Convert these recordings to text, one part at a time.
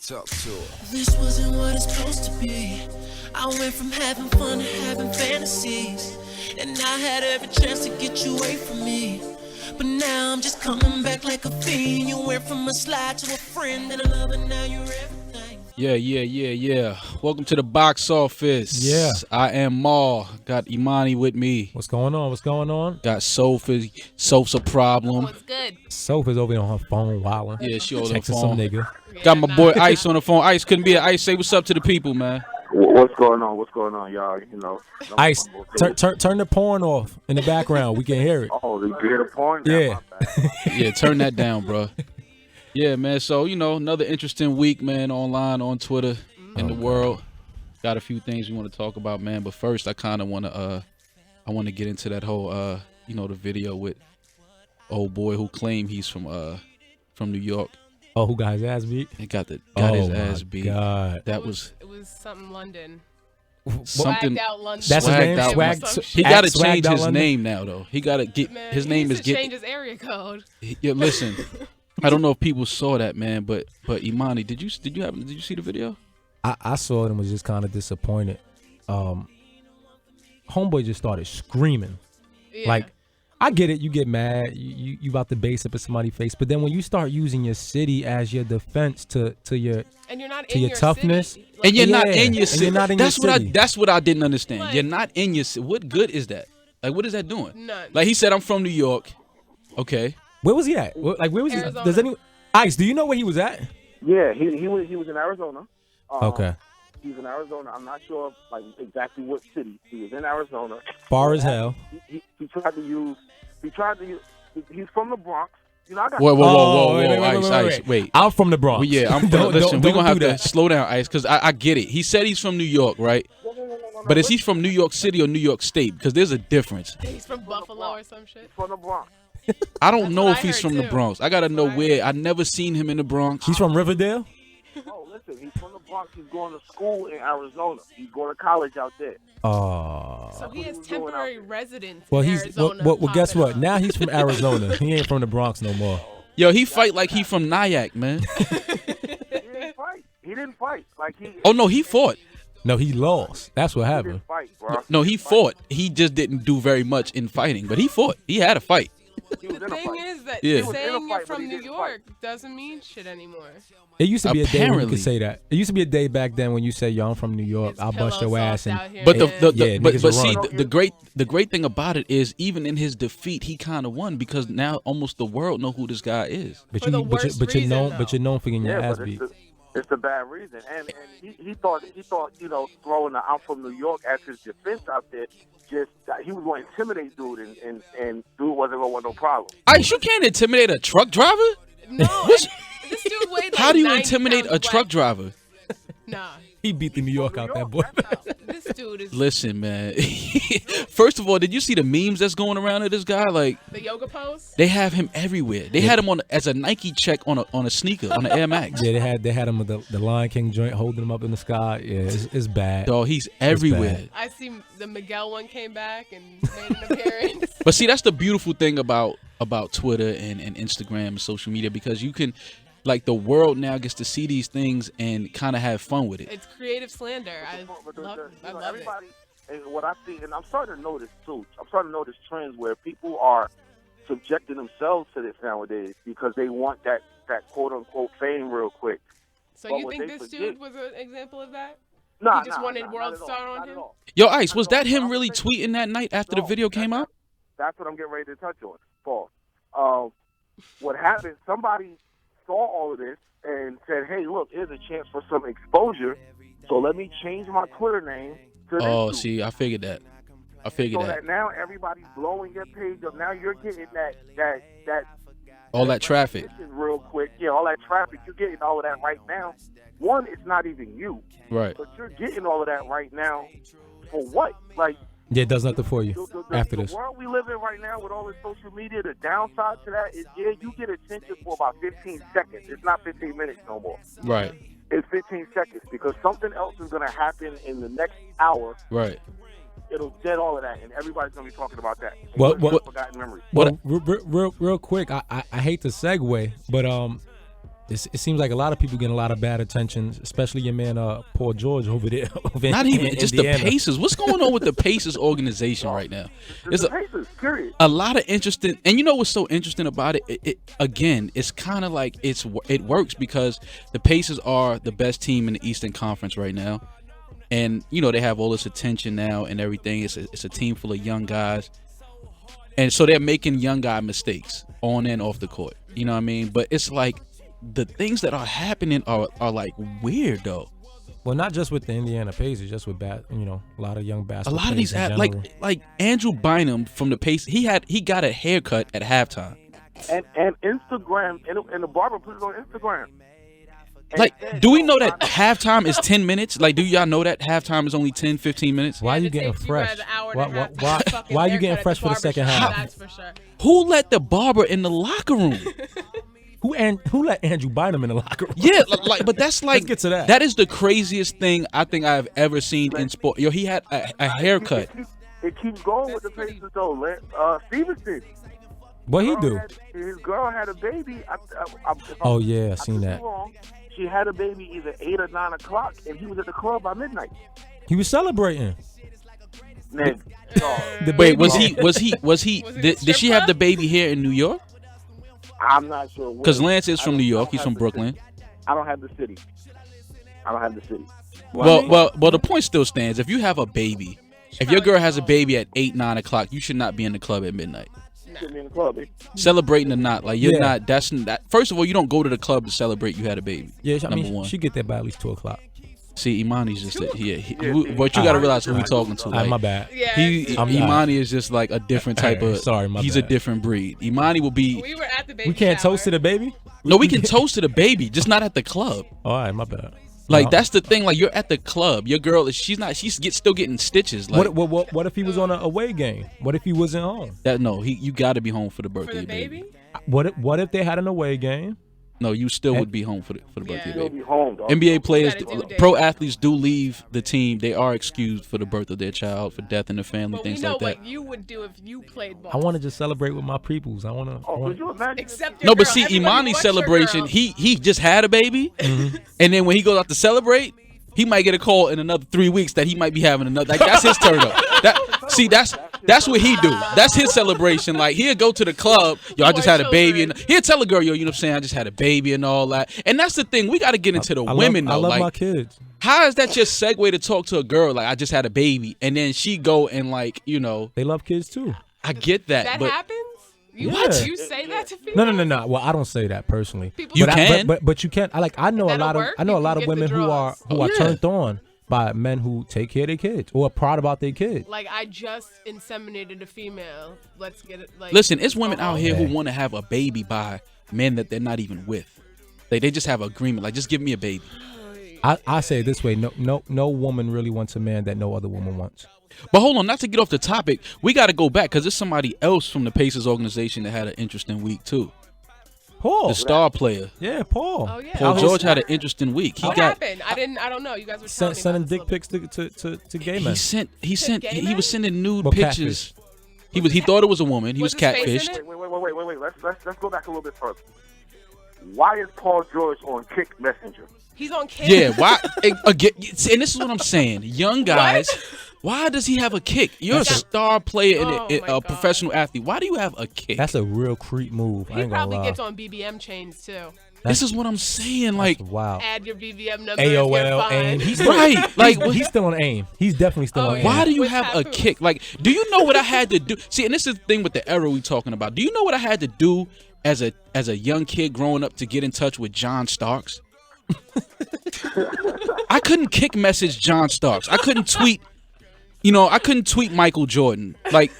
Talk to her. This wasn't what it's supposed to be. I went from having fun to having fantasies, and I had every chance to get you away from me. But now I'm just coming back like a fiend. You went from a slide to a friend and a lover, now you're everything. Yeah. Welcome to the box office. Yeah. I am Maul. Got Imani with me. What's going on? Got Sophie. Soph's a problem. What's good? Sophie's over there on her phone wilding. Yeah, she on the Texting phone. some nigga. Got my boy Ice on the phone. Ice couldn't be an Ice. Say what's up to the people, man. What's going on, y'all? You know. Ice, turn the porn off in the background. We can hear it. Oh, the beer porn? Yeah. Yeah, turn that down, bro. Yeah, man. So, another interesting week, man, online, on Twitter, in the world. Got a few things we want to talk about, man. But first, I kind of want to get into that whole, the video with old boy who claimed he's from New York. Oh, who got his ass beat? He got his ass beat. God. That was It was something London. something. Swagged out London. That's his Swagged name? out. Swag, He got to Swagged change out his London? name now, though. He got to get Man, his he name needs is to get. change his area code. Yeah, listen. I don't know if people saw that, man, but Imani, did you see the video? I saw it and was just kind of disappointed. Homeboy just started screaming. Yeah. Like, I get it. You get mad. You about to base up in somebody's face. But then when you start using your city as your defense to your and you're not to in your toughness, city. And you're not Yeah, in your and city. you're not in that's your what city. that's what I didn't understand. Like- You're not in your city. What good is that? Like, what is that doing? None. Like, he said, I'm from New York. Okay. where was he at? Like, where was Arizona. he? Does anyone? Ice, do you know where he was at? Yeah, he was in Arizona. Okay. He was in Arizona. I'm not sure exactly what city. He was in Arizona. Far as hell. He tried to use. He's from the Bronx. You know, I got. Whoa, wait, Ice. Wait. I'm from the Bronx. Well, yeah, listen, Don't we're do gonna have to that. slow down, Ice, because I get it. He said he's from New York, right? No, But is he from New York City or New York State? Because there's a difference. He's from Buffalo or some shit. from the Bronx. I don't That's know what if I he's heard, from the too. Bronx. I gotta know That's what I where. I never seen him in the Bronx. He's from Riverdale. Oh, listen, he's from the Bronx. He's going to school in Arizona. He's going to college out there. Oh. So he what has he was doing out temporary there. residence Well, in he's Arizona. well. Guess popping what? up. Now he's from Arizona. He ain't from the Bronx no more. Yo, he fight like he from Nyack, man. He didn't fight. Like he. Oh no, he fought. No, he lost. That's what He happened. didn't fight, bro. No, he fought. He just didn't do very much in fighting, but he fought. He had a fight. He was The in a thing fight. is that Yeah. He was in a saying you're fight, but from he New didn't York doesn't mean shit anymore. It used to be a day when you Apparently. could say that. It used to be a day back then when you say, "Yo, I'm from New York. It's I'll bust pillow your ass." soft And out here, But man. Yeah, but niggas see will run. the great thing about it is even in his defeat he kind of won because now almost the world know who this guy is. but For the you, but worst you're reason, known, though. but you're known for getting your Yeah, ass but beat. it's a bad reason. And he thought throwing the "I'm from New York" as his defense out there, just he was going to intimidate dude, and dude wasn't going to want no problem. Ice, you can't intimidate a truck driver. No, What's- and this dude weighed like How do you 90 intimidate pounds a truck black. driver? Nah, He beat the New York out that boy. this dude is Listen, man. First of all, did you see the memes that's going around of this guy? Like the yoga pose. they have him everywhere. They had him on as a Nike check on a sneaker on an Air Max. Yeah, they had him with the Lion King joint, holding him up in the sky. Yeah, it's bad. Dog, he's everywhere. bad. I see the Miguel one came back and made an appearance. But see, that's the beautiful thing about Twitter and Instagram and social media because you can, like, the world now gets to see these things and kind of have fun with it. It's creative slander. I love it. Everybody, and what I see, and I'm starting to notice too. I'm starting to notice trends where people are subjecting themselves to this nowadays because they want that quote unquote fame real quick. So But you what think they this forget- dude was an example of that? Nah, He just wanted World not at Star all, on not at him? all. Yo, Ice, was Not at that all. him I'm really saying- tweeting that night after the No, video came out? That's what I'm getting ready to touch on. Paul. What happened? Somebody saw all of this and said, "Hey, look, here's a chance for some exposure. So let me change my Twitter name to this Oh, dude." see, I figured that. I figured So that. that now everybody's blowing your page up. Now you're getting that All that traffic. recognition real quick. Yeah, all that traffic. You're getting all of that right now. One, it's not even you, Right. but you're getting all of that right now. For what? Like Yeah, it does nothing for you after the this. world we live in right now with all this social media, the downside to that is, yeah, you get attention for about 15 seconds. It's not 15 minutes no more. Right. It's 15 seconds because something else is going to happen in the next hour. Right. It'll dead all of that, and everybody's going to be talking about that. Well, It's forgotten memories. Well, real quick, I hate to segue, but It seems like a lot of people getting a lot of bad attention, especially your man Paul George over there. Not even in just Indiana. the Pacers. What's going on with the Pacers organization right now? It's the Pacers, period. A lot of interesting, and you know what's so interesting about it? Again, it's kind of like it works because the Pacers are the best team in the Eastern Conference right now, and you know they have all this attention now and everything. It's a team full of young guys, and so they're making young guy mistakes on and off the court. You know what I mean? But it's like the things that are happening are like weird though. Well, not just with the Indiana Pacers, just with a lot of young A basketball. lot of these players in like general. Andrew Bynum from the Pacers, he got a haircut at halftime. And Instagram, and the barber put it on Instagram. And Like, said, do we know that halftime is 10 minutes? Like, do y'all know that halftime is only 10, 15 minutes? Why Yeah, you it getting takes you fresh? guys an hour and Why, a half to why, get a fucking why you haircut getting at fresh for the second barbershop, half? That's for sure. Who let the barber in the locker room? Who let Andrew Bynum in the locker room? Yeah, but that's like, Let's get to that. That is the craziest thing I think I've ever seen in sport. Yo, he had a haircut. It keeps going with the Pacers though. Stevenson. What he do? His girl had a baby. Oh yeah, I seen could be that. wrong. She had a baby either 8 or 9 o'clock, and he was at the club by midnight. He was celebrating. Man, The Wait, baby- was he? Was it a Did strip she have the club? baby here in New York? I'm not sure. Because Lance is I from don't- New I York. don't He's have from the Brooklyn. city. I don't have the city. Well, the point still stands. If you have a baby, if your girl has a baby at 8, 9 o'clock, you should not be in the club at midnight. Get me in the club, eh? Celebrating or not, like you're Yeah. not. That's that. First of all, you don't go to the club to celebrate you had a baby. Yeah, I Number mean, one. she get there by at least 2:00. See, Imani's just but you Alright. gotta realize who we talking to. All right, Like, my bad. Yeah, I'm Imani is just like a different type of. Sorry, my he's bad. a different breed. Imani will be. we were at the baby We can't shower. toast to the baby. No, we can toast to the baby, just not at the club. All right, my bad. Like No. that's the thing. Like you're at the club. Your girl is. She's not. Still getting stitches. Like What if he was on an away game? What if he wasn't home? that. No, you got to be home for the for birthday the baby. baby. What if they had an away game? No, you still would be home for the birthday Yeah. He'll baby. be home, dog. NBA players, gotta do pro days. athletes do leave the team. They are excused for the birth of their child, for death in the family, But we things know like that. what you would do if you played ball. I want to just celebrate with my peoples. I want Oh, could to. you imagine? Except your No, but girl. see, Everybody Imani's wants your celebration, girl. he just had a baby, and then when he goes out to celebrate, he might get a call in another 3 weeks that he might be having another. Like that's his turn up. That's what he do. That's his celebration. Like he'll go to the club, yo, I just had a baby, and he'll tell a girl, yo, you know what I'm saying, I just had a baby and all that. And that's the thing, we got to get into the women I though. love Like, my kids. how is that just segue to talk to a girl like I just had a baby, and then she go and like They love kids too. I get that, That but happens. You What? You say that to people? No. Well, I don't say that personally. People You say- can. but you can. I know a That'll lot of work. I know a You lot can of get women the who are draws. turned on by men who take care of their kids or are proud about their kids. Like I just inseminated a female. Let's get it. Like listen, it's women out here who Yeah. want to have a baby by men that they're not even with. They just have an agreement, like just give me a baby. I say it this way: no woman really wants a man that no other woman wants. But hold on, not to get off the topic, we got to go back because there's somebody else from the Pacers organization that had an interesting week too. Paul, The star player, Oh yeah, Paul. yeah. Paul Out George, here had an interesting week. He What got happened? I don't know. You guys were telling me Sending about dick this a pics to gay he men. sent gay he men? was sending nude Well, pictures. He thought it was a woman. He was Was his face in catfished. it? Wait. Let's go back a little bit further. Why is Paul George on Kick Messenger? little- He's on camera. Yeah, why? Again, and this is what I'm saying. Young guys, why does he have a kick? You're a star player and Oh a my God. professional athlete. Why do you have a kick? That's a real creep move. I He ain't gonna probably lie. gets on BBM chains too. This is what I'm saying. Like, Wow. Add your BBM number. AOL, you're fine. AIM. He's right? Like, he's still on AIM. He's definitely still Oh, on yeah. AIM. why do you With have a tattoos. kick? Like, do you know what I had to do? See, and this is the thing with the era we talking about. Do you know what I had to do as a young kid growing up to get in touch with John Starks? I couldn't kick message John Starks. I couldn't tweet. I couldn't tweet Michael Jordan. Like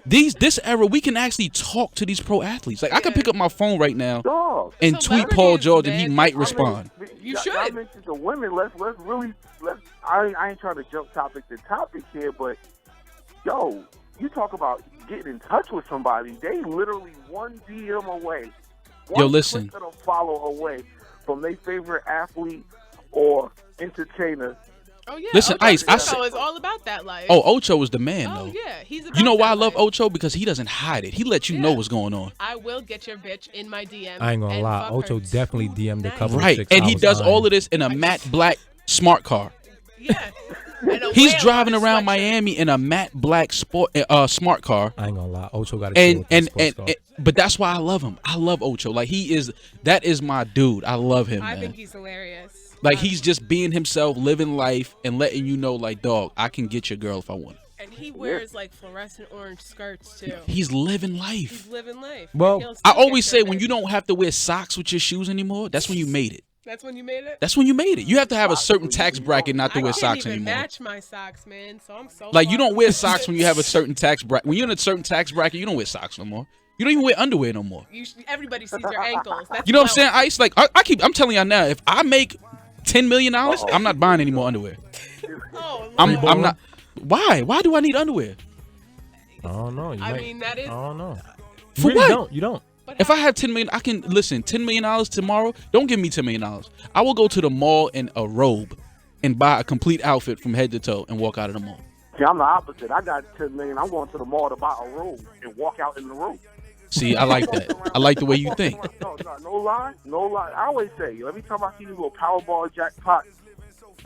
this era, we can actually talk to these pro athletes. Like I can pick up my phone right now Dog. and tweet Paul Celebrities, George, and he man. might respond. You y'all should. mentioned the women. Let's really. I ain't trying to jump topic to topic here, but yo, you talk about getting in touch with somebody. They literally one DM away. Yo, One listen. click of a follow away from their favorite athlete or entertainer Oh yeah. Listen, Ocho Ice, I Cinco said- is all about that life. Oh, Ocho is the man, Oh though. yeah, he's. About You know why I that love life. Ocho? Because he doesn't hide it. He lets you know Yeah. what's going on. I will get your bitch in my DM. I ain't gonna and lie. fuck Ocho her definitely DM'd a tonight. couple of Right. chicks And I he was does all eyeing. of this in a matte black smart car. Yeah. And a He's whale driving on his around sweatshirt. Miami in a matte black smart car. I ain't gonna lie. Ocho got a And but that's why I love him. I love Ocho. Like that is my dude. I love him, I man. think he's hilarious. Like he's just being himself, living life, and letting you know, like, dog, I can get your girl if I want. And he wears like fluorescent orange skirts too. He's living life. He's living life. Well, And he'll I still always get say your when bitch. you don't have to wear socks with your shoes anymore, that's when you made it. That's when you made it. That's when you made it. You have to have a certain tax bracket not to I wear can't socks even anymore. match my socks, man. So I'm so Like you far don't wear from socks when you have a certain tax bracket. When you're in a certain tax bracket, you don't wear socks no more. You don't even wear underwear no more. Everybody sees your ankles. That's You know what I'm wealth. saying, Ice? Like I'm telling y'all now, if I make $10 million, I'm not buying any more underwear. Oh, I'm Lord. not. Why? Why do I need underwear? I don't know. I mean, that is. I don't know. For you really what? Don't. You don't. But If I have 10 million, I can listen. $10 million tomorrow. Don't give me $10 million. I will go to the mall in a robe and buy a complete outfit from head to toe and walk out of the mall. See, I'm the opposite. I got $10 million. I'm going to the mall to buy a robe and walk out in the robe. See, I like that. I like the way you think. No lie. I always say, every time I see you go Powerball jackpot,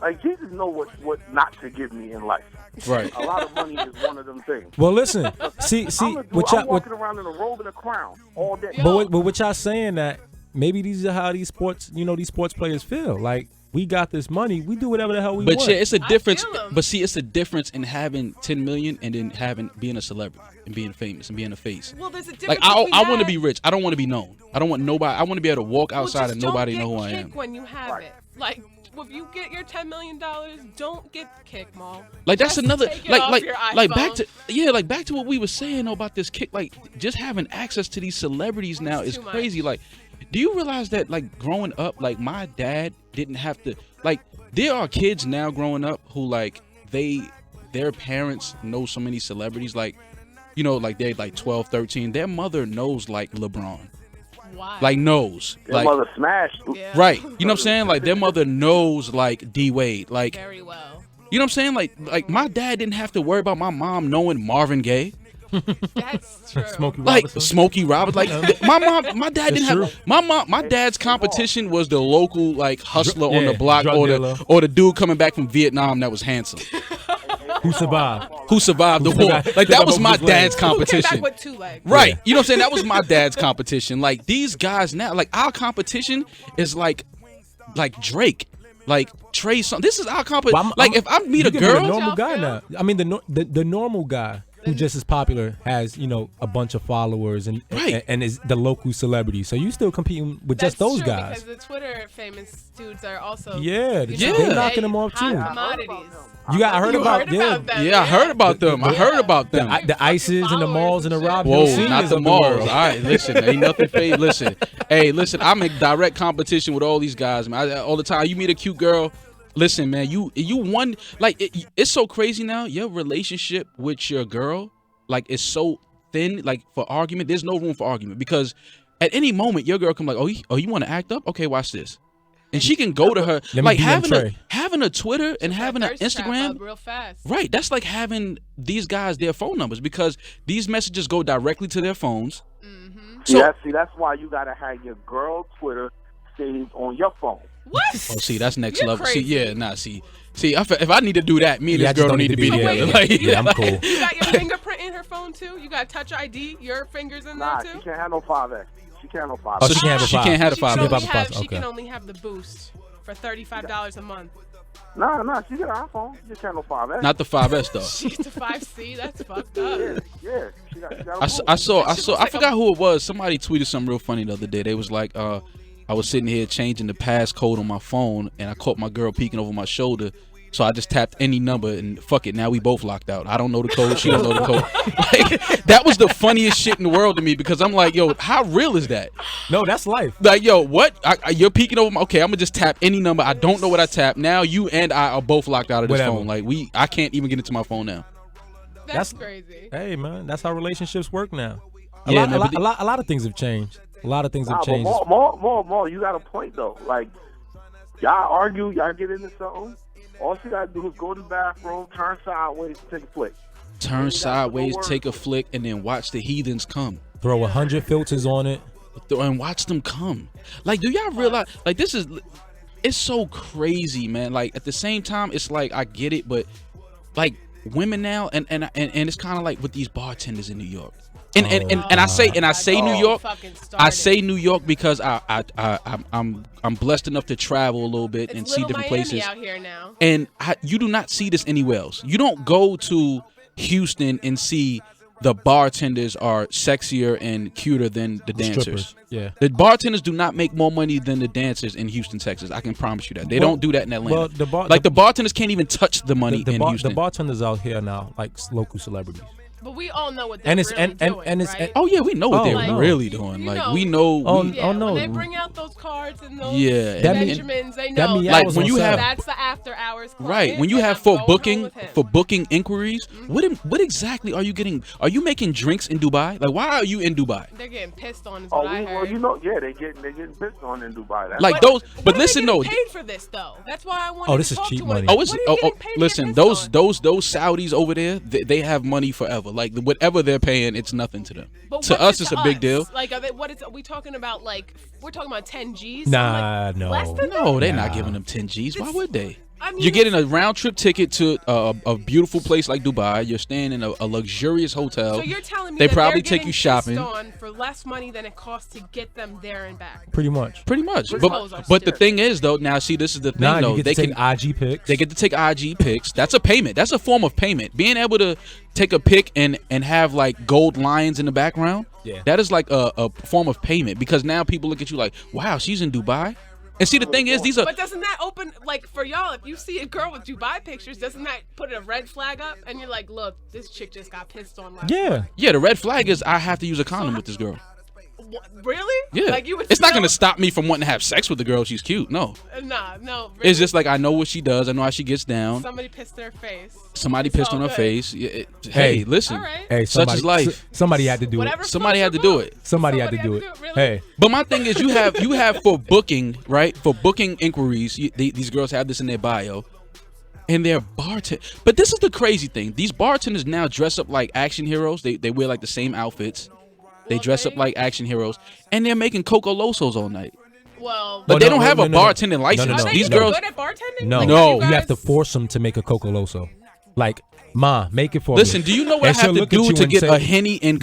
like Jesus know what not to give me in life. Right. A lot of money is one of them things. Well, listen. See. I'm walking around in a robe and a crown all day. But what y'all saying that maybe these are how these sports players feel. Like we got this money, we do whatever the hell we But want. yeah, it's a difference. feel 'em. But see, it's a difference in having 10 million and then being a celebrity and being famous and being a face. Well, there's a Like difference. I between want to that- be rich. I don't want to be known. I don't want nobody. I want to be able to walk Well, outside just and nobody don't know who get I am. kicked when you have it. Like, if you get your $10 million, don't get kicked, Maul. Like that's Just another take it off your iPhone. back to what we were saying about this kick. Like just having access to these celebrities now is too much. crazy. Like, do you realize that like growing up, like my dad didn't have to like. There are kids now growing up who like their parents know so many celebrities. Like, you know, like they're like 12, 13. Their mother knows like LeBron. Why? Like knows. Your Like mother smashed. Yeah. right. You know what I'm saying? Like their mother knows like D Wade. Like Very well. you know what I'm saying? Like my dad didn't have to worry about my mom knowing Marvin Gaye. That's true. Smokey Like Robinson. Smokey Roberts. Like my dad didn't true. have my dad's competition was the local like hustler on yeah, the block drug dealer. or the dude coming back from Vietnam that was handsome. Who survived? Who survived the Who war. survived- Like that survived was with my his legs. dad's Who came back competition. with 2 legs? Right. Yeah. You know what I'm saying? That was my dad's competition. Like these guys now, like our competition is like Drake. Like Trey Songz. This is our competition. Well, Like if I meet you a can be the girl, normal Y'all guy feel? now. I mean, the normal guy who just as popular has a bunch of followers and Right. and is the local celebrity. So you still competing with That's just those true, guys. Because the Twitter famous dudes are also. Yeah, you Yeah. know, they're knocking they them off, hot too. Commodities. I heard You about heard them. about them. yeah, I heard about them. I heard about them. The Ices and the Malls and the Rob Hill Whoa, Seniors not the of malls. world. All right, listen, ain't nothing fake. Listen, hey, listen, I'm in direct competition with all these guys, man. All the time, you meet a cute girl. Listen, man, you won. Like it's so crazy now. Your relationship with your girl, like, is so thin. Like for argument, there's no room for argument because at any moment your girl come like, oh, you want to act up? Okay, watch this. And she can go to her me like DM Trey. having a Twitter and having an Thirst trap Instagram. up real fast. Right, that's like having these guys their phone numbers because these messages go directly to their phones. See, that's why you gotta have your girl Twitter saved on your phone. What? Oh, see, that's next You're level. crazy. See, yeah, nah, see, if I need to do that, me and Yeah, I this just girl don't don't need to be be together. together. Like, Yeah, I'm cool. You got your fingerprint in her phone too? You got Touch ID? Your fingers in Nah, there she too? can't have no 5X. She can't have no 5X. Oh, she can't have a she five. can't have a She five. can, Give only up a have, five, she can okay. only have the boost for $35 a month. Nah, she got an iPhone. She just can't have no 5X. Not the 5S though. She gets a 5C? That's fucked up. Yeah, she got a I phone. saw. looks I like forgot who it was. Somebody tweeted something real funny the other day. They was like, I was sitting here changing the passcode on my phone, and I caught my girl peeking over my shoulder. So I just tapped any number and fuck it. Now we both locked out. I don't know the code. She don't know the code. Like, that was the funniest shit in the world to me because I'm like, yo, how real is that? No, that's life. Like, yo, what? You're peeking over my. Okay, I'm gonna just tap any number. I don't know what I tapped. Now you and I are both locked out of this Whatever. phone. Like I can't even get into my phone now. That's That's- crazy. Hey man, that's how relationships work now. Yeah, man, a lot of things have changed. A lot of things Nah, have but changed. more, you got a point though. Like, y'all argue, y'all get into something, All she gotta do is go to the bathroom, turn sideways, take a flick. Turn sideways, word. take a flick, and then watch the heathens come. Throw 100 filters on it. And watch them come. Like, do y'all realize? Like, it's so crazy, man. Like, at the same time, it's like I get it, but like women now, and it's kind of like with these bartenders in New York. And I say New York. I say New York because I'm blessed enough to travel a little bit and see different Miami places. out here now. And you do not see this anywhere else. You don't go to Houston and see the bartenders are sexier and cuter than the dancers. Strippers. Yeah. The bartenders do not make more money than the dancers in Houston, Texas. I can promise you that. They don't do that in Atlanta. Well, the bartenders can't even touch the money in the Houston. bartenders out here now, like local celebrities. But we all know what they're And it's really doing, and it's right? Oh yeah, we know what Oh, they're no. really doing. You Like know. we know. Oh, Yeah, no. when they bring out those cards and those Yeah, That mean- Benjamins, they that know mean that- like was when on you set. have that's the after hours client, right when you and have I'm for going booking home with him. inquiries. What exactly are you getting? Are you making drinks in Dubai? Like why are you in Dubai? They're getting pissed on is Oh, what I well, heard. you know, yeah, they're getting pissed on in Dubai. That's Like why- those. What But are listen, they no. getting paid for this though. That's why I wanted Oh, this to is talk cheap to money. one. Oh, it's What are you getting paid to get listen. pissed Those on? those Saudis over there, they have money forever. Like whatever they're paying, it's nothing to them. But To what's us, it it's a big deal. Like, are we talking about like we're talking about 10 G's? Nah, Like, no. Less than that? No, they're not Nah. giving them 10 G's. Why would they? I mean, You're getting a round trip ticket to a beautiful place like Dubai. You're staying in a luxurious hotel. So you're telling me They that probably they're take getting you shopping. pissed on for less money than it costs to get them there and back. Pretty much. Pretty much. Those But hoes are the stupid. thing is though, now see this is the thing Nah, though. you They get to can take IG pics. they get to take IG pics. That's a payment. That's a form of payment. Being able to take a pic and have like gold lions in the background. Yeah. That is like a form of payment because now people look at you like, wow, she's in Dubai. And see the thing is these are But doesn't that open, like, for y'all, if you see a girl with Dubai pictures, doesn't that put a red flag up? And you're like, look, this chick just got pissed on last Yeah. yeah, the red flag is I have to use a condom with this girl. What, really? Yeah. Like, you would It's not still- gonna stop me from wanting to have sex with the girl if she's cute. No. Nah, no. Really? It's just like I know what she does. I know how she gets down. Somebody pissed their face. Somebody It's pissed all on her good. face. Yeah, hey, Hey. listen. All right. Hey, Such somebody, is life. Somebody had to do Whatever it. Somebody had floats to your do boat. it. Somebody had to do it. Really? Hey, But my thing is, you have for booking, right? For booking inquiries, these girls have this in their bio, and they're bartend. But this is the crazy thing: these bartenders now dress up like action heroes. They wear like the same outfits. They Well, dress up they- like action heroes, and they're making Coco Losos all night. Well, But Oh, they no, don't no, have no, a no, no. bartending license. No, no, are no. they These even girls, good at bartending? no. Like, No. have You have to guys- force them to make a Coco Loso. Like, Ma, make it for listen. me. Do you know what And I she'll have to look at do you to and get say- a henny and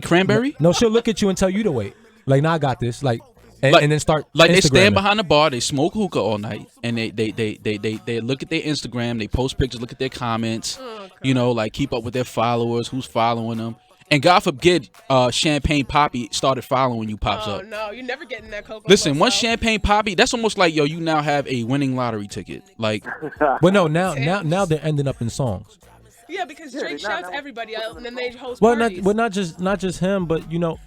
cranberry? No, she'll look at you and tell you to wait. Like, nah, I got this. Like, and, Like- and then start Like they stand Instagramming. behind the bar, they smoke hookah all night, and they look at their Instagram, they post pictures, look at their comments, you know, like keep up with their followers, who's following them, and God forbid, Champagne Poppy started following you pops Oh, up. no, you're never getting that Coco. Listen, once Loso. Champagne Poppy, that's almost like yo, you now have a winning lottery ticket. Like, But no, now they're ending up in songs. Yeah, because Yeah, Drake they not- shouts everybody out, and then they host Well, parties. not just him, but you know,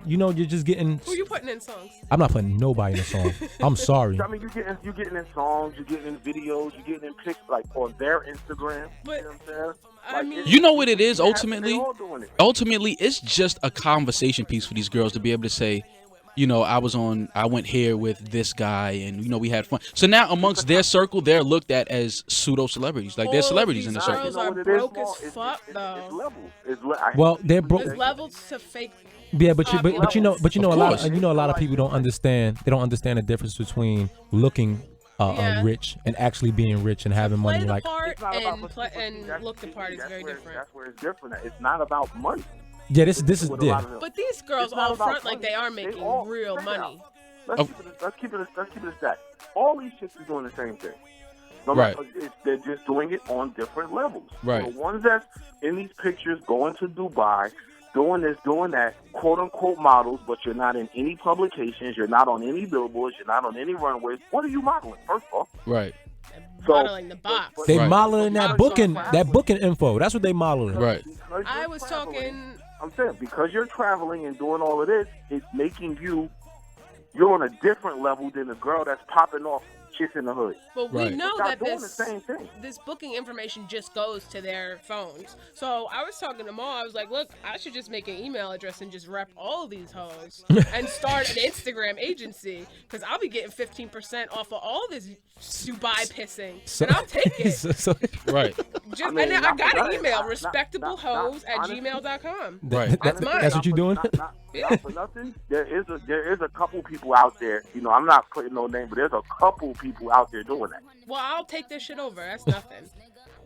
you're just getting. Who you putting in songs? I'm not putting nobody in a song. I'm sorry. I mean, you're getting in songs, you're getting in videos, you're getting in pics like on their Instagram. But, you know what I'm saying? I Like, mean- it's- you know what it is they ultimately? all doing it. Ultimately, it's just a conversation piece for these girls to be able to say, you know, I went here with this guy, and you know, we had fun. So now amongst their circle, they're looked at as pseudo celebrities, like All they're of celebrities these in the girls circle. You know are what it is, broke Maul? as fuck, though. It's levels. Well, they're broke. There's levels to fake. Yeah, but you know Of a lot course. a lot of people don't understand. They don't understand the difference between looking Yeah. rich and actually being rich and having Play money. the Like, part It's not about and but see, and that's- look the part is that's very where- different. That's where it's different. It's not about money. yeah, this is With a lot yeah. of them. But these girls It's not all about front like money. they are They making all- real check it money. out. Let's keep it a stack. All these chicks are doing the same thing. No Right. matter- they're just doing it on different levels. Right. The ones that's in these pictures going to Dubai, doing this, doing that, quote unquote models, but you're not in any publications, you're not on any billboards, you're not on any runways. What are you modeling? First of all, Right, So- Modeling the box. They Right. modeling that Because booking info. That's what they modeling. right. because I you're was traveling- talking. I'm saying because you're traveling and doing all of this, it's making you're on a different level than the girl that's popping off Kiss in the Hood. But we Right. know Y'all that doing the this same thing. this booking information just goes to their phones. So I was talking to Mo. I was like, look, I should just make an email address and just rep all of these hoes and start an Instagram agency because I'll be getting 15% off of all this Dubai pissing, and I'll take it. So Right. Just, I mean, and then I not- got not- an email, not- respectablehoes at honestly- gmail.com. Right. That's mine. That's what you doing? Not for nothing. There is a couple people out there. You know, I'm not putting no name, but there's a couple people out there doing that, Well, I'll take this shit over. That's nothing.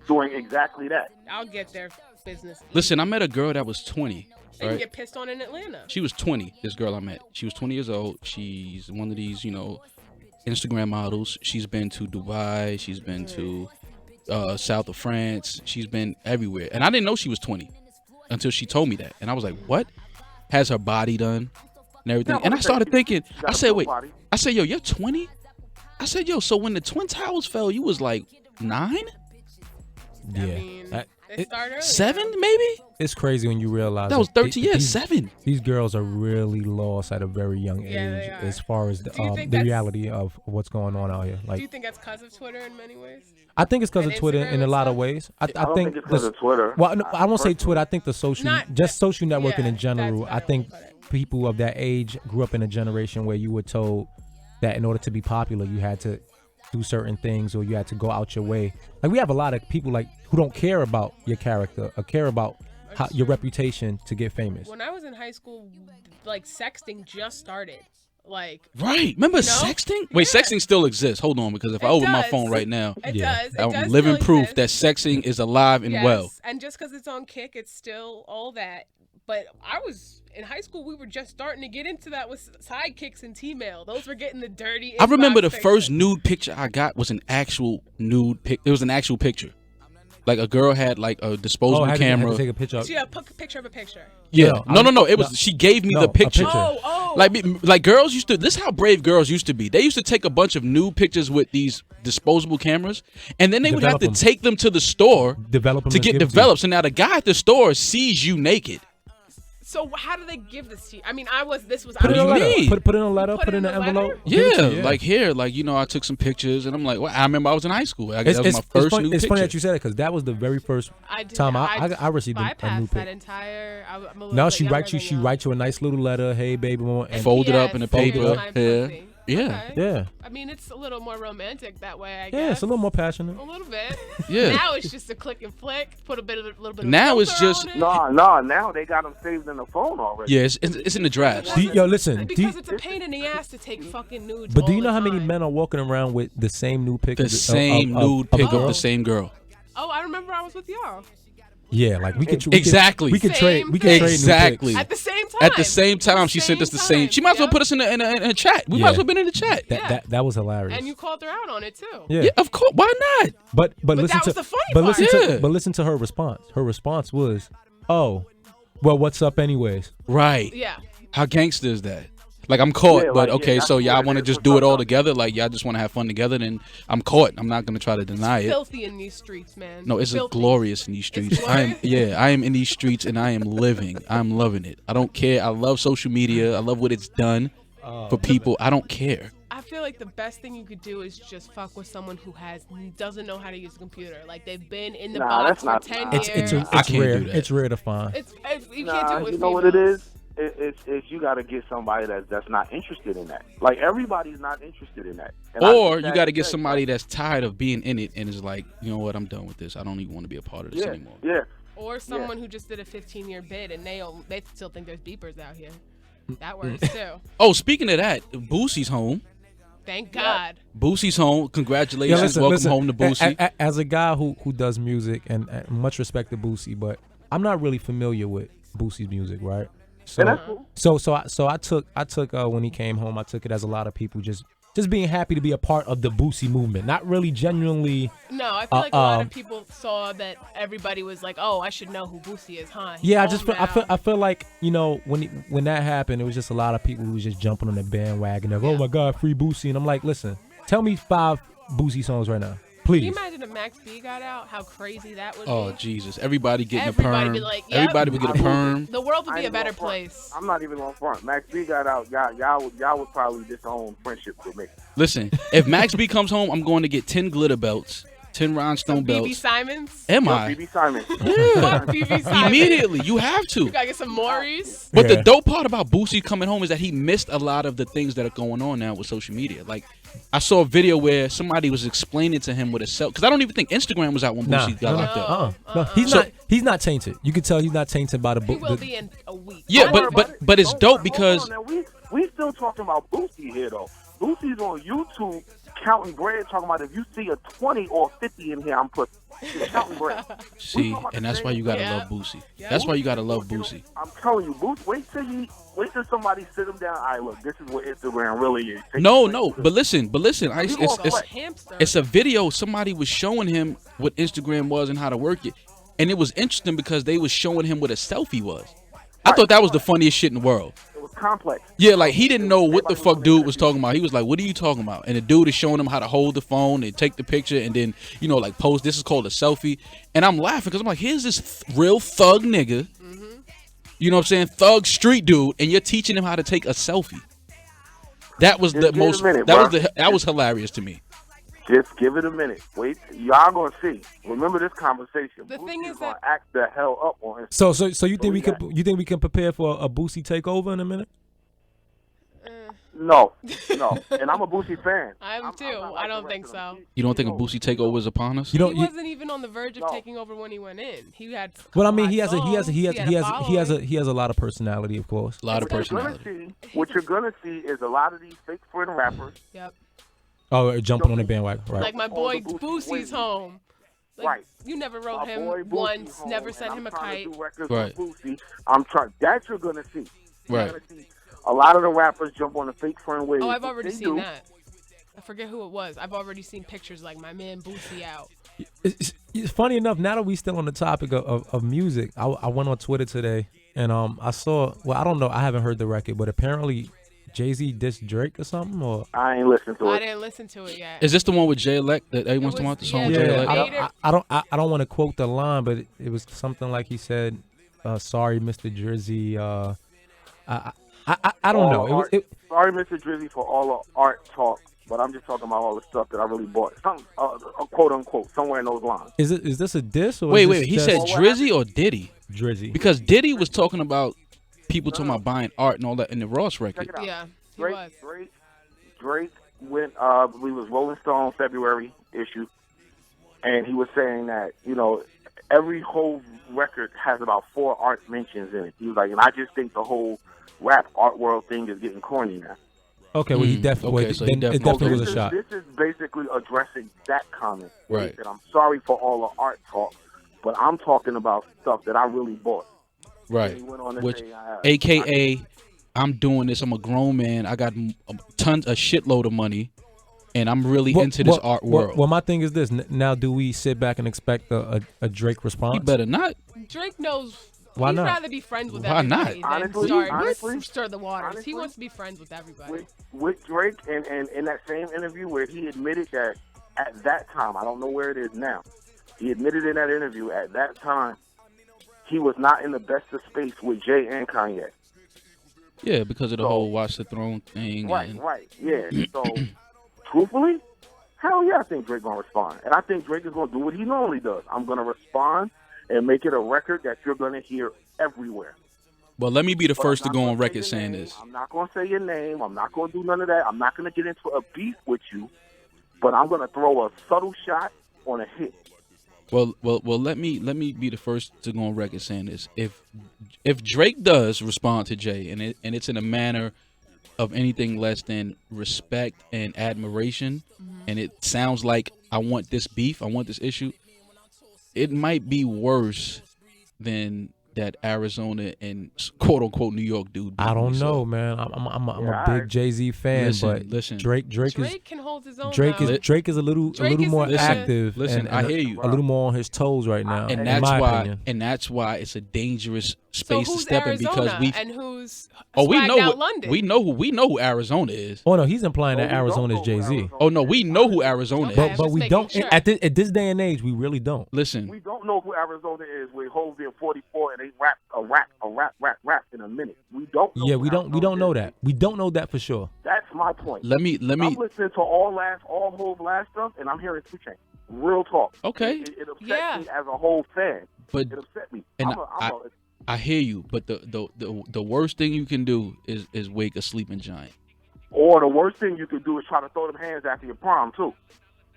doing exactly that. I'll get their business. Listen, I met a girl that was 20. And Right. get pissed on in Atlanta. She was 20. This girl I met. She was 20 years old. She's one of these, Instagram models. She's been to Dubai. She's been to south of France. She's been everywhere. And I didn't know she was 20 until she told me that. And I was like, what? Has her body done and everything. And I started thinking, I said, wait. I said, yo, you're 20? I said, yo, so when the Twin Towers fell, you was like 9? yeah. I mean, it started early. 7 maybe? It's crazy when you realize That was 13. Yeah, these, 7. these girls are really lost at a very young Yeah, they age are. as far as Do you think the that's- reality of what's going on out here. Do Like, you think that's because of Twitter in many ways? I think it's because and of Twitter Instagram in a and lot of stuff? ways. I don't think it's because of Twitter. Well, no, I won't say personally. Twitter. I think the social, Not- just social networking yeah, in general. that's I better think way to put it. people of that age grew up in a generation where you were told that in order to be popular, you had to do certain things or you had to go out your way. Like we have a lot of people like who don't care about your character or care about your reputation to get famous. When I was in high school, like sexting just started. Like Right. Remember sexting? Wait, Yeah. sexting still exists. Hold on, because if I It open my does. phone right now, it Yeah. does. It I'm does living still proof exist. that sexting is alive and Yes, well. and just because it's on Kick, it's still all that. But I was in high school. We were just starting to get into that with sidekicks and T-mail. Those were getting the dirty. I remember the inbox first pictures. nude picture I got was an actual nude pic. It was an actual picture. Like a girl had like a disposable had camera. to take a picture. Of, Yeah, picture of a picture. Yeah. No, No. It was no. she gave me No, the a picture. picture. Oh. Like girls used to. This is how brave girls used to be. They used to take a bunch of nude pictures with these disposable cameras, and then they would have Develop to 'em. take them to the store develop them to and get give it to you. developed. So now the guy at the store sees you naked. So how do they give this to you? I mean, I was. This was. Put it I in a What do was- you letter. mean? Put it in a letter. You put Put it it in in an a envelope. letter? give it Yeah, to you, like here, like I took some pictures, and I'm like, well, I remember I was in high school. I guess that was my first funny, nude it's picture. funny that you said it because that was the very first I did, time I received a new bypassed that pic. entire. I'm a little Now bit she younger writes you. than She y'all. writes you a nice little letter. Hey, baby, and Fold it up in a Yes, paper. here's my Yeah. pussy. Yeah. Okay. yeah, I mean, it's a little more romantic that way. I guess. yeah, it's a little more passionate. A little bit. Yeah. Now it's just a click and flick. Put a little bit. Of Now it's filter just- on it. No. Now they got them saved in the phone already. Yeah, it's in the drafts. Yo, listen. Because it's a pain in the ass to take fucking nudes. But do all you know the how many time. men are walking around with the same nude pic? The same nude pic of the same girl. Oh, I remember I was with y'all Yeah, like we could Exactly. We could trade. Same We could thing. trade Exactly. nude at the same time. At the same time, she sent us the same. She might as well Yep. put us in a chat. We might Yeah. as well been in the chat. pics. That was hilarious. And you called her out on it too. yeah. Yeah, of course. Why not? But listen that to was the funny but part. listen Yeah. to but listen to her response. Her response was, "Oh, well, what's up, anyways?" Right. Yeah. How gangster is that? Like I'm caught, Yeah, but like, okay, yeah, so that's y'all what it want to is. just What's do it up, all though? together? Like y'all just want to have fun together? Then I'm caught. I'm not gonna try to deny it. Filthy in these streets, man. No, it's Filthy. glorious in these streets. I am I am in these streets and I am living. I'm loving it. I don't care. I love social media. I love what it's done for people. I don't care. I feel like the best thing you could do is just fuck with someone who doesn't know how to use a computer. Like they've been in the Nah, box that's for not- 10 nah. years. I can't rare. do that. It's rare to find. You can't do it with you know what it females. is? It's you got to get somebody that's not interested in that. Like everybody's not interested in that. And Or I you think got to get that's- somebody that's tired of being in it and is like, you know what, I'm done with this. I don't even want to be a part of this Yeah, anymore. yeah. Or someone who just did a 15-year bid and they still think there's beepers out here. That works too. Oh, speaking of that, Boosie's home. Thank God. Boosie's home. Congratulations. Welcome home to Boosie. As a guy who does music and much respect to Boosie, but I'm not really familiar with Boosie's music, right? And that's cool. So I took when he came home, I took it as a lot of people just being happy to be a part of the Boosie movement, not really genuinely. No, I feel like a lot of people saw that everybody was like, "Oh, I should know who Boosie is, huh?" He's Yeah, I home just feel, now. I feel like, you know, when that happened, it was just a lot of people who was just jumping on the bandwagon of, oh my God, free Boosie, and I'm like, listen, tell me 5 Boosie songs right now. Can you Please. imagine if Max B got out? How crazy that would Oh be. Jesus! Everybody getting Everybody a be perm. like, yep. Everybody would get a perm. The world would I be a ain't better gonna front. place. I'm not even on front. Max B got out. Y'all would probably disown friendship with me. Listen, if Max B comes home, I'm going to get 10 glitter belts, 10 rhinestone BB belts. Simons. Am Yo, I? BB Simon. Fuck BB Simons. Immediately, you have to. You gotta get some Maurice. But Yeah. the dope part about Boosie coming home is that he missed a lot of the things that are going on now with social media. Like, I saw a video where somebody was explaining to him what a cell, because I don't even think Instagram was out when Nah, Boosie got no, locked up. No, he's not tainted. You can tell he's not tainted by the He book. will be in a week. Yeah, Don't worry about it. but it's Don't dope worry- because hold on now. we still talking about Boosie here though. Boosie's on YouTube counting bread, talking about if you see a 20 or 50 in here, I'm putting counting bread. see, and that's why you gotta Yeah. love Boosie. Yeah. That's why you gotta love You know, Boosie. I'm telling you, Boosie. Wait till somebody sit him down. All right, look, this is what Instagram really is. Take No, it no, straight to but listen, You gonna it's play. Hamster. it's a video. Somebody was showing him what Instagram was and how to work it, and it was interesting because they was showing him what a selfie was. I thought that was the funniest shit in the world. It was complex. Yeah, like he didn't know what the Everybody fuck was dude looking was at talking about. He was like, "What are you talking about?" And the dude is showing him how to hold the phone and take the picture and then, like post. This is called a selfie. And I'm laughing because I'm like, here's this real thug nigga. You know what I'm saying? Thug street dude, and you're teaching him how to take a selfie. That was Just the give it a most. minute, That was hilarious to me. Just give it a minute. Wait, y'all gonna see. Remember this conversation. The thing is gonna that- act the hell up on Instagram. So you think we can prepare for a Boosie takeover in a minute? No, and I'm a Boosie fan. I am I'm too. not like I the don't rest think of them. so. You don't think a Boosie takeover is upon us? You don't. He You, wasn't even on the verge of No. taking over when he went in. He had. well, I mean, he couple has following. a lot of personality, of course. A lot of What you're gonna personality. what you're gonna see is a lot of these fake friend rappers. Yep. Oh, jumping on the bandwagon, right? Like my All boy the Boosie's Boosie's waiting. home. Like, Right. You never wrote My him boy Boosie once. home, Never and sent I'm him a trying kite. to do records Right. with Boosie. I'm trying. That you're gonna see. You're Right. gonna see a lot of the rappers jump on the fake friend wave. Oh, I've What already they seen do- that. I forget who it was. I've already seen pictures like my man Boosie out. It's funny enough. Now that we still on the topic of music, I went on Twitter today and I saw. Well, I don't know. I haven't heard the record, but apparently Jay-Z dissed Drake or something. Or I ain't listening to I it. didn't listen to it yet. Is this the one with Jay Elect that everyone's was- talking about? The yeah, song with Yeah, Jay yeah, Elect? Hater. I don't want to quote the line, but it was something like he said, "Sorry, Mr. Jersey." I don't know. Sorry, Mr. Drizzy, for all the art talk, but I'm just talking about all the stuff that I really bought. Some, quote unquote, somewhere in those lines. Is this a diss or Wait, is wait. this He just said Well, what Drizzy or Diddy? Drizzy? Because Diddy was talking about people talking about buying art and all that in the Ross Check record. it out. Yeah, he Drake, was. Drake went, I believe it was Rolling Stone February issue, and he was saying that, every whole record has about 4 art mentions in it. He was like, and I just think the whole rap art world thing is getting corny now. Okay, well, he definitely. okay, so then he it definitely- definitely was a shot. This is basically addressing that comment. Right. He said, I'm sorry for all the art talk, but I'm talking about stuff that I really bought. Right. And he went on to Which, say, AKA, I'm doing this. I'm a grown man. I got a shitload of money, and I'm really into this art world. Well, my thing is this. Now, do we sit back and expect a Drake response? He better not. Drake knows. Why he'd not? rather be friends with Why not? everybody than Honestly, stir the waters. honestly, He wants to be friends with everybody. with Drake, and in that same interview where he admitted that at that time, I don't know where it is now, he admitted in that interview at that time he was not in the best of space with Jay and Kanye. Yeah, because of the So- whole Watch the Throne thing. and- Right, yeah. So, truthfully, hell yeah, I think Drake gonna respond, and I think Drake is gonna do what he normally does. I'm gonna respond and make it a record that you're gonna hear everywhere. Well, let me be the But first to I'm go not on gonna say record your saying name. this. I'm not gonna say your name. I'm not gonna do none of that. I'm not gonna get into a beef with you, but I'm gonna throw a subtle shot on a hit. Well. Let me be the first to go on record saying this. If Drake does respond to Jay, and it's in a manner of anything less than respect and admiration, and it sounds like I want this beef, I want this issue, it might be worse than that Arizona and quote unquote New York dude. I don't So, know, man. I'm a Yeah, big I- Jay-Z fan, but listen. Drake Drake can hold his own. Drake now. is a little Drake is more the- active. Listen, and I hear you. A little more on his toes right now. and in that's my why opinion. and that's why it's a dangerous space so to who's step Arizona in because we. and who's Oh, we swagged know out what London? we know who Arizona is. Oh no, he's implying that we don't Arizona is know who Jay-Z. Arizona Oh no, is. we know who Arizona Okay. is. I'm But just we making don't sure. at this day and age. We really don't. Listen, We don't know who Arizona is. We hold in 44 and they rap in a minute. We don't know Yeah, who we don't know Arizona that. is. We don't know that for sure. That's my point. let me. I'm listening to all Hov last stuff, and I'm hearing 2 Chainz. Real talk. Okay. It upset Yeah. me as a whole fan. But It upset me. and I'm a, I hear you, but the worst thing you can do is wake a sleeping giant. or the worst thing you could do is try to throw them hands after your prom too.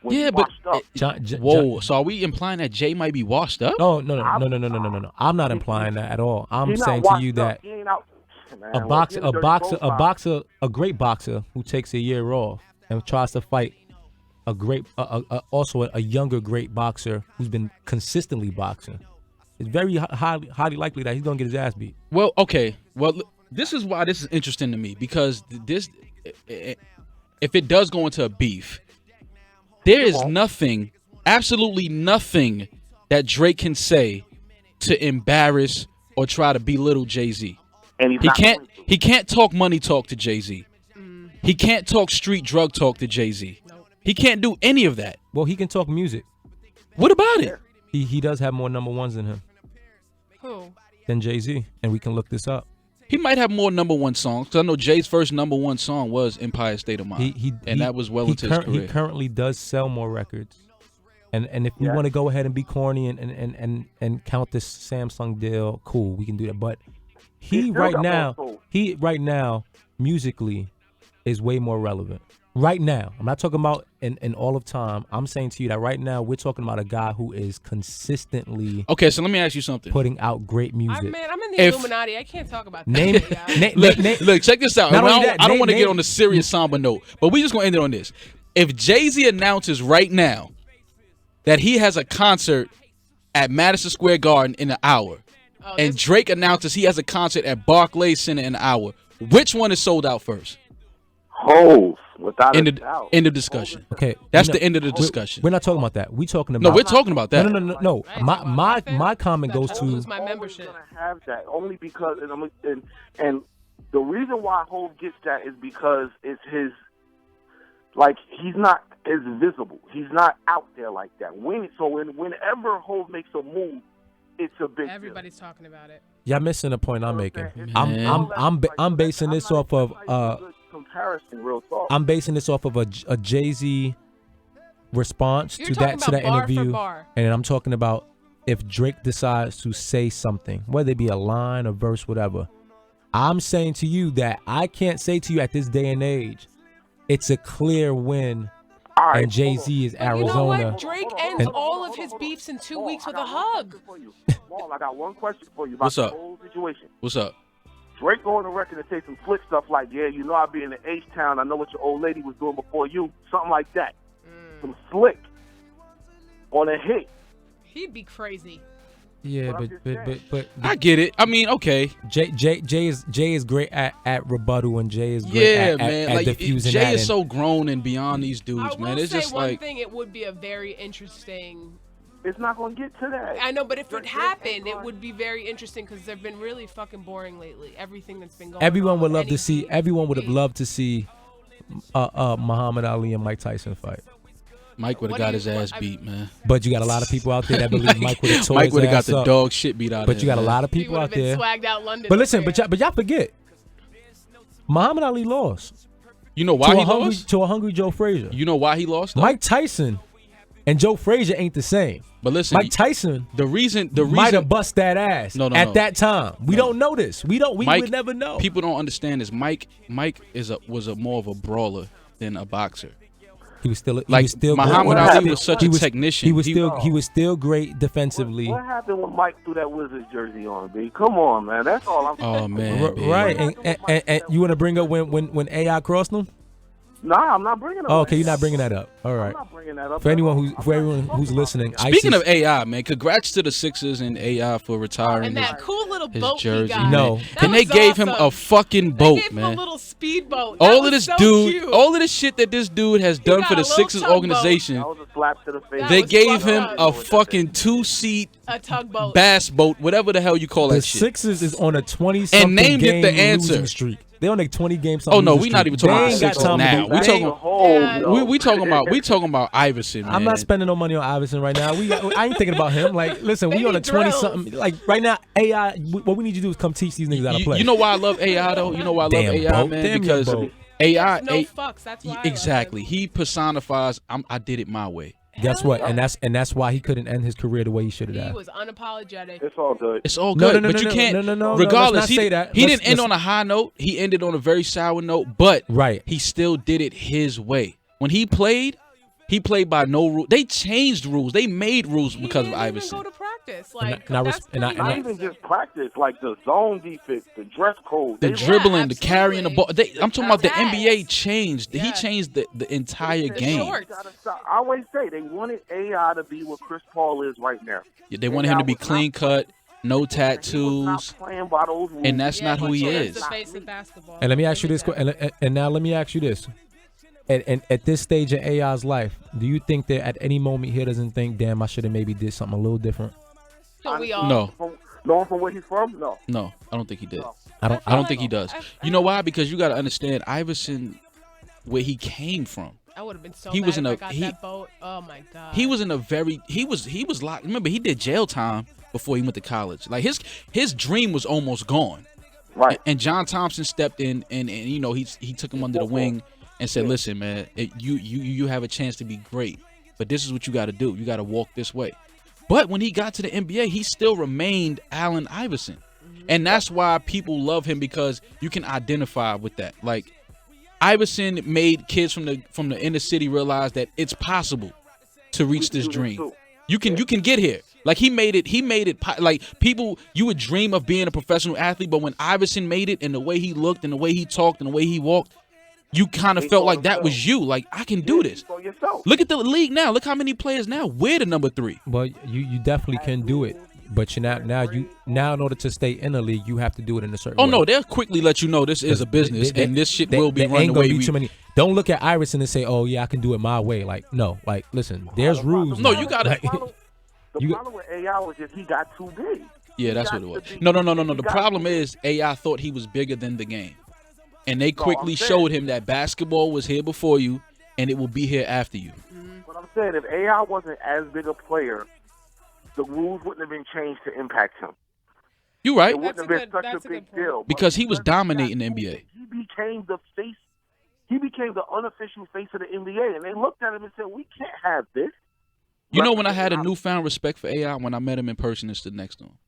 When Yeah, you but washed up. whoa. So are we implying that Jay might be washed up? No. I'm not implying that at all. I'm He not saying to washed you up. that He ain't out. Man, a look, boxer, he in dirty profile. a great boxer who takes a year off and tries to fight a great, also a younger great boxer who's been consistently boxing. It's very highly likely that he's gonna get his ass beat. Well, okay. Well, this is why this is interesting to me because this, if it does go into a beef, there is nothing, absolutely nothing that Drake can say to embarrass or try to belittle Jay-Z. And he's He not can't. going to. He can't talk money talk to Jay-Z. He can't talk street drug talk to Jay-Z. He can't do any of that. Well, he can talk music. What about it? He does have more number ones than him, Who? than Jay-Z, and we can look this up. He might have more number one songs because I know Jay's first number one song was Empire State of Mind, that was well into his career. He currently does sell more records, and if we Yeah. want to go ahead and be corny and count this Samsung deal, cool, we can do that. But He he still right got now, more soul. he right now musically is way more relevant. Right now, I'm not talking about in all of time. I'm saying to you that right now we're talking about a guy who is consistently Okay, so let me ask you something. putting out great music. I'm in the If- Illuminati. I can't talk about that. Name, Yeah. Look, check this out. Not I only don't, that, don't want to name- get on the serious somber note, but we just gonna end it on this. If Jay-Z announces right now that he has a concert at Madison Square Garden in an hour, Oh, and this- Drake announces he has a concert at Barclays Center in an hour, which one is sold out first? Hov, without a End doubt. of discussion. Okay, That's you the know, end of the we're- discussion. We're not talking about that. We're talking about No, we're talking about that. No. I ain't talking about My that. comment goes I'll to lose my Hov is membership. gonna have that only because and the reason why Hov gets that is because it's his, like, he's not as visible. He's not out there like that. Whenever Hov makes a move, it's a big deal. Everybody's talking about it. y'all missing the point I'm making. It's Man. I'm basing this off of good comparison, real talk. I'm basing this off of a Jay-Z response You're to talking that about bar for interview, bar. and then I'm talking about if Drake decides to say something, whether it be a line, a verse, whatever. I'm saying to you that I can't say to you at this day and age, it's a clear win, All right, and Jay-Z is But you know Arizona. what? Drake Hold on, ends hold on, all hold of on, his hold on. beefs in 2 Maul, weeks I with a got one hug. question for you. Maul, I got one question for you about What's the up? whole situation. What's up? Drake go on the record and say some slick stuff like, yeah, you know I be in the H-Town. I know what your old lady was doing before you. Something like that. Some slick on a hit. He'd be crazy. Yeah, But I'm just but I get it. I mean, okay. Jay is great at rebuttal, and Jay is great Yeah, at man. at Like diffusing Jay that. is and- so grown and beyond these I dudes, will man. It's say just one like thing. It would be a very interesting. It's not going to get to that. I know, but if it Drake happened, ain't it going- would be very interesting because they've been really fucking boring lately. Everything that's been going Everyone on. would love any to see. beef, Everyone would have beef. loved to see Muhammad Ali and Mike Tyson fight. Mike would have What got do his you- ass I- beat, man. But you got a lot of people out there that believe Mike would have tore Mike his would have got ass the up. dog shit beat out of But him. you got a man. lot of He people would out have been there. swagged out London. But listen, over there. but y'all forget, Muhammad Ali lost You know why to he a hungry lost? to a hungry Joe Frazier. You know why he lost? Though? Mike Tyson and Joe Frazier ain't the same. But listen, Mike Tyson the reason might have bust that ass No, at no. that time. We No. don't know this. We Mike, would never know. People don't understand is Mike was more of a brawler than a boxer. He was still Like, he was still Muhammad great. Ali was such a technician. He was He- still great defensively. What happened when Mike threw that Wizards jersey on, B? Come on, man. That's all I'm saying. Oh man, R- baby. right, and you want to bring up when AI crossed him? Nah, I'm not bringing it up. Oh, okay, you're not bringing that up. All right. I'm not bringing that up. For everyone who's listening, Speaking ISIS, of AI, man, congrats to the Sixers and AI for retiring And that cool little his boat jersey. he got. No. That And they was gave him a awesome. fucking They boat, gave him a man. little speedboat. All of this cute. all of this shit that this dude has done got for a the little Sixers tugboat. organization, That was a slap to the face. That they was gave fucked him up. a fucking 2-seat A tugboat. bass boat, whatever the hell you call the that shit. Sixers is on a 20-something named it game the answer. losing streak. They on a 20-game Oh no, losing we not streak. even talking They about the ain't got Sixers time to now. do- We they talking ain't- Yeah. we talking about Iverson, man. I'm not spending no money on Iverson right now. I ain't thinking about him. Like, listen, we Maybe on a drills. 20-something. Like right now, AI. What we need you to do is come teach these niggas how to play. You know why I love AI though? You know why I love Damn AI, boat. man? Damn your Because boat. AI, No fucks. That's why. I love exactly. him. He personifies. I did it my way. Guess what? And that's why he couldn't end his career the way he should have. He was unapologetic. It's all good. It's all No, good, no, no, but you no, can't. no, regardless, let's not say that. he Let's- didn't end let's- on a high note. He ended on a very sour note, but Right. he still did it his way. When he played by no rule. They changed rules. They made rules He because of didn't even Iverson. go to practice. And Like, I that's res- and I- pretty and I- Not nice. even just practice, like the zone defense, the dress code. The They dribbling, the carrying the ball. absolutely. I'm talking about the Attacks. NBA changed. He Yeah. changed the entire The game. shorts. I always say they wanted AI to be what Chris Paul is right now. Yeah, they wanted him to be clean cut, no He was tattoos. not playing by those rules. And that's not who he it's is. the face of basketball. And let me ask you this, and now let me ask you this. And at this stage in AI's life, do you think that at any moment he doesn't think, damn, I should have maybe did something a little different? Don't we all? No, Knowing from where he's from, no. no, I don't think he did. I don't. I don't think he does. You know why? Because you got to understand Iverson, where he came from. I would have been so He mad was in if a- I got he- that boat. Oh my god. He was in a very he was locked. Remember, he did jail time before he went to college. Like his dream was almost gone. Right. And John Thompson stepped in and you know he took him under the wing and said, "Listen, man, you have a chance to be great, but this is what you got to do. You got to walk this way." But when he got to the NBA, he still remained Allen Iverson, and that's why people love him, because you can identify with that. Like Iverson made kids from the inner city realize that it's possible to reach this dream. You can get here. Like he made it like people, you would dream of being a professional athlete, but when Iverson made it, and the way he looked and the way he talked and the way he walked, you kind of felt like that was you. Like, I can do this. For yourself. Look at the league now. Look how many players now. We're the number 3. Well, you definitely can do it, but you now in order to stay in the league, you have to do it in a certain Oh way. no, they'll quickly let you know this is a business, and this shit will be there run ain't the gonna way be we. too many. Don't look at Iverson and say, "Oh yeah, I can do it my way." Like no, like listen, there's rules. No, now. you gotta- Like, The You- problem with AI was just he got too big. Yeah, that's what it was. No. The problem is AI thought he was bigger than the game, and they quickly I'm saying- showed him that basketball was here before you, and it will be here after you. But I'm saying if AI wasn't as big a player, the rules wouldn't have been changed to impact him. You right? It wouldn't That's have a been good- such that's a a big good point. deal. Because he was Because dominating the got too NBA. big, He became the face. He became the unofficial face of the NBA, and they looked at him and said, "We can't have this." You know, when I had a newfound respect for AI, when I met him in person and stood next to him,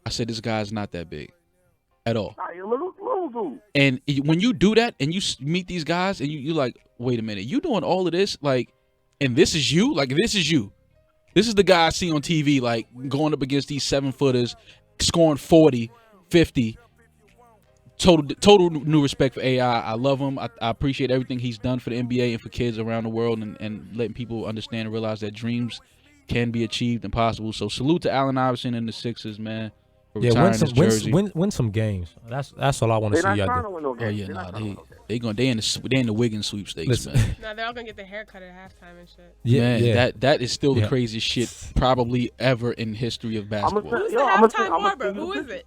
I said, this guy's not that big at all. Nah, you're a little dude. And when you do that and you meet these guys and you like, wait a minute, you doing all of this? Like, and this is you? Like, this is you. This is the guy I see on TV, like, going up against these 7-footers, scoring 40, 50. Total new respect for AI. I love him. I appreciate everything he's done for the NBA and for kids around the world, and letting people understand and realize that dreams can be achieved and possible. So salute to Allen Iverson and the Sixers, man, for yeah, retiring his jersey. win some games. That's all I want to They're see not y'all trying do. to win those Oh games. yeah, They're not nah, trying to win those games. they in the Wiggins sweepstakes, Listen. man. Now they're all gonna get their hair cut at halftime and shit. Yeah, Man, yeah. that is still the Yeah. craziest shit probably ever in history of basketball. I'ma Who's Yo, the I'ma halftime I'ma barber? send you Who the is picture. it?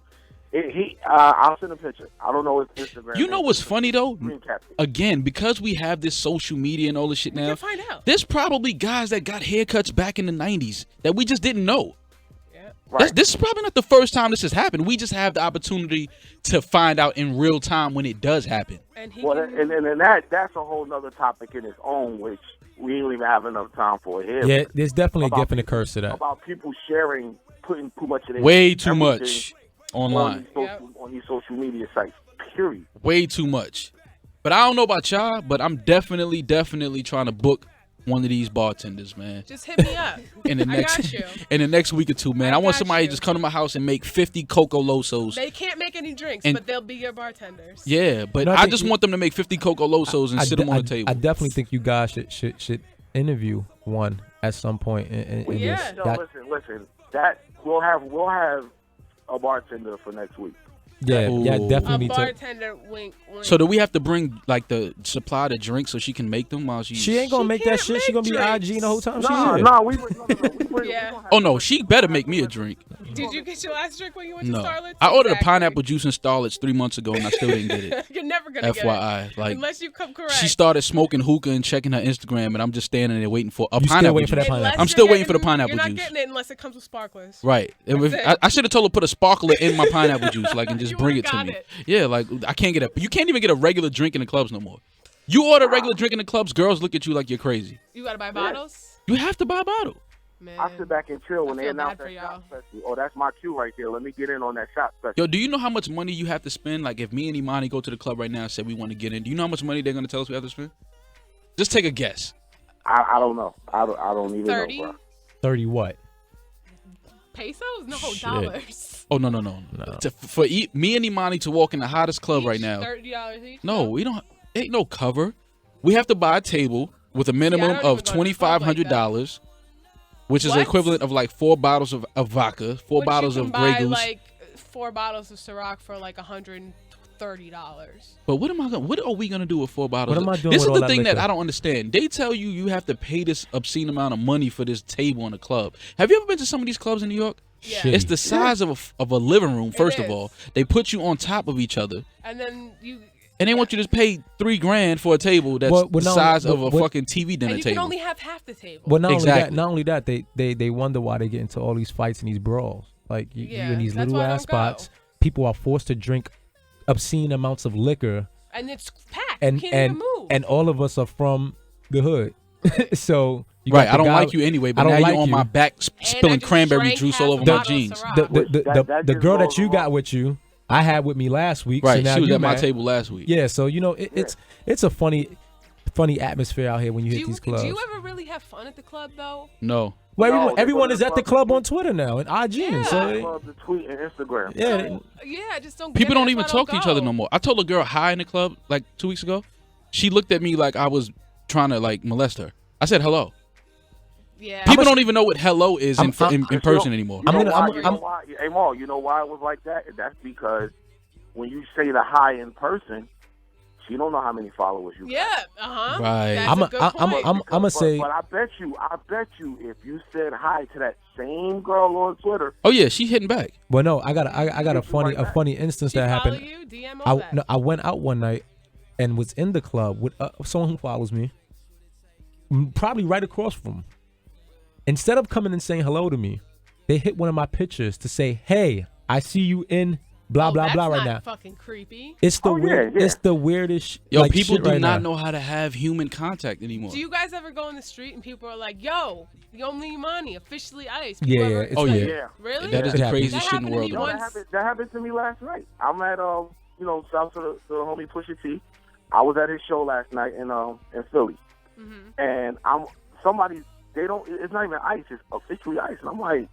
I'll send a picture. I don't know if Instagram. You know what's funny though? Green captain. Again, because we have this social media and all this shit We now, can find out. there's probably guys that got haircuts back in the 90s that we just didn't know. Yeah. Right. This is probably not the first time this has happened. We just have the opportunity to find out in real time when it does happen. And he Well, can, and that's a whole nother topic in its own, which we don't even have enough time for here. Yeah, there's definitely a About gift and a curse to that. About people sharing, putting too much of their Way too everything much online. on these social media sites. Period. Way too much. But I don't know about y'all, but I'm definitely trying to book one of these bartenders, man. Just hit me up. In the I next got you. in the next week or two, man. I want got somebody you. to just come to my house and make 50 Coco Losos. They can't make any drinks, And- but they'll be your bartenders. Yeah, but No, I I think just you- want them to make 50 Coco Losos and sit them on the I table. definitely think you guys should interview one at some point in Yeah. this. No, That- listen. That we'll have a bartender for next week. yeah, Ooh. A definitely need to. bartender, wink. So do we have to bring like the supply the drinks so she can make them while she's... She ain't gonna She make that can't shit. She gonna be make IG the whole time. No, She's here. no, we bring Yeah. Oh no, she better make me a drink. Did you get your last drink when you went to No, Starlet's? I ordered a Exactly. pineapple juice and Starlet's 3 months ago and I still didn't get it. You're never gonna get FYI, it like unless you come correct. she started smoking hookah and checking her Instagram, and I'm just standing there waiting for a You still pineapple waiting for that juice. pineapple? Unless I'm you're still waiting for the getting- pineapple You're not juice. getting it unless it comes with sparklers. Right. That's it. I should have told her put a sparkler in my pineapple juice, like, and just You bring would've it to got me. it. Yeah, like I can't get you can't even get a regular drink in the clubs no more. You order a regular drink in the clubs, girls look at you like you're crazy. You gotta buy bottles, You have to buy a bottle. man. I sit back and chill when I they feel announce bad for that y'all. shot special. Oh, that's my cue right there. Let me get in on that shot special. Yo, do you know how much money you have to spend? Like, if me and Imani go to the club right now and say we want to get in, do you know how much money they're gonna tell us we have to spend? Just take a guess. I don't know. I don't even 30 know, bro. 30 what? pesos? No, Shit. dollars. Oh no. No. For me and Imani to walk in the hottest club right now. $30 each. No, we don't. Ain't no cover. We have to buy a table with a minimum don't of even go to the club like $2,500, which is What? the equivalent of like 4 bottles of vodka, 4 Which bottles you of can Grey buy, Goose. like 4 bottles of Ciroc for like $130. But what are we gonna do with 4 bottles? What am I doing This with is all the that thing that liquor? I don't understand. They tell you you have to pay this obscene amount of money for this table in the club. Have you ever been to some of these clubs in New York? Yeah. Shit. It's the size of a living room. First of is. all, they put you on top of each other, And then you and they want you to pay $3,000 for a table that's Well, the no, size of but a what- fucking TV dinner and you table. can only have half the table. Well, Exactly. not only that, they wonder why they get into all these fights and these brawls. Like you Yeah, in these that's little why I ass don't go. spots, people are forced to drink obscene amounts of liquor, And it's packed. and you can't even move. and all of us are from the hood, so you Right, got I don't guy- like you anyway, but I don't now like you're on you. my back I spilling just cranberry drank juice half all a over my bottle of jeans. Ciroc. That The just girl blows that you my got mind. with you, I had with me last week. Right, so now she was you at my mad. table last week. Yeah, so you know it's a funny atmosphere out here when you hit do these clubs. you ever really have fun at the club though? No. Well, No, they everyone go to is the at the club club on Twitter now and IG, Yeah. so Club, the tweet and Instagram. yeah, So, yeah, I just don't. People get it. don't even That's why I talk to each other go. no more. I told a girl hi in the club like 2 weeks ago. She looked at me like I was trying to like molest her. I said hello. Yeah. People don't even know what hello is in I'm- person anymore. You know gonna- why? I'm- You know why? Hey, Maul, you know why it was like that? That's because when you say the hi in person, she don't know how many followers you got. Yeah. Uh huh. Right. That's I'm a a- good I'm a- point. I'm gonna say But I bet you, if you said hi to that same girl on Twitter, Oh yeah, she hitting back. well, no, I got a funny instance She that follow happened. you, DM all that. I went out one night and was in the club with someone who follows me, probably right across from him. Instead of coming and saying hello to me, they hit one of my pictures to say, "Hey, I see you in blah Oh, blah that's blah right not now." Fucking creepy. It's the Oh, yeah, weird. yeah. It's the weirdest. Yo, like, people shit do right not now. know how to have human contact anymore. Do you guys ever go in the street and people are like, "Yo, Yomli Imani, officially iced"? Yeah, People yeah, ever- it's Oh, yeah. yeah. Really? That is It the happens. craziest That shit in the happened to world. me though. once. that happened to me last night. I'm at shout to the homie Pusha T. I was at his show last night in Philly, Mm-hmm. and it's not even ice, it's officially ice, and I'm like,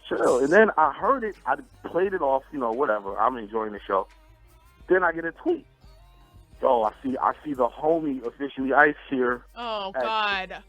chill. And then I heard it, I played it off, whatever. I'm enjoying the show. Then I get a tweet. Yo, I see the homie officially ice here. Oh God. Yeah.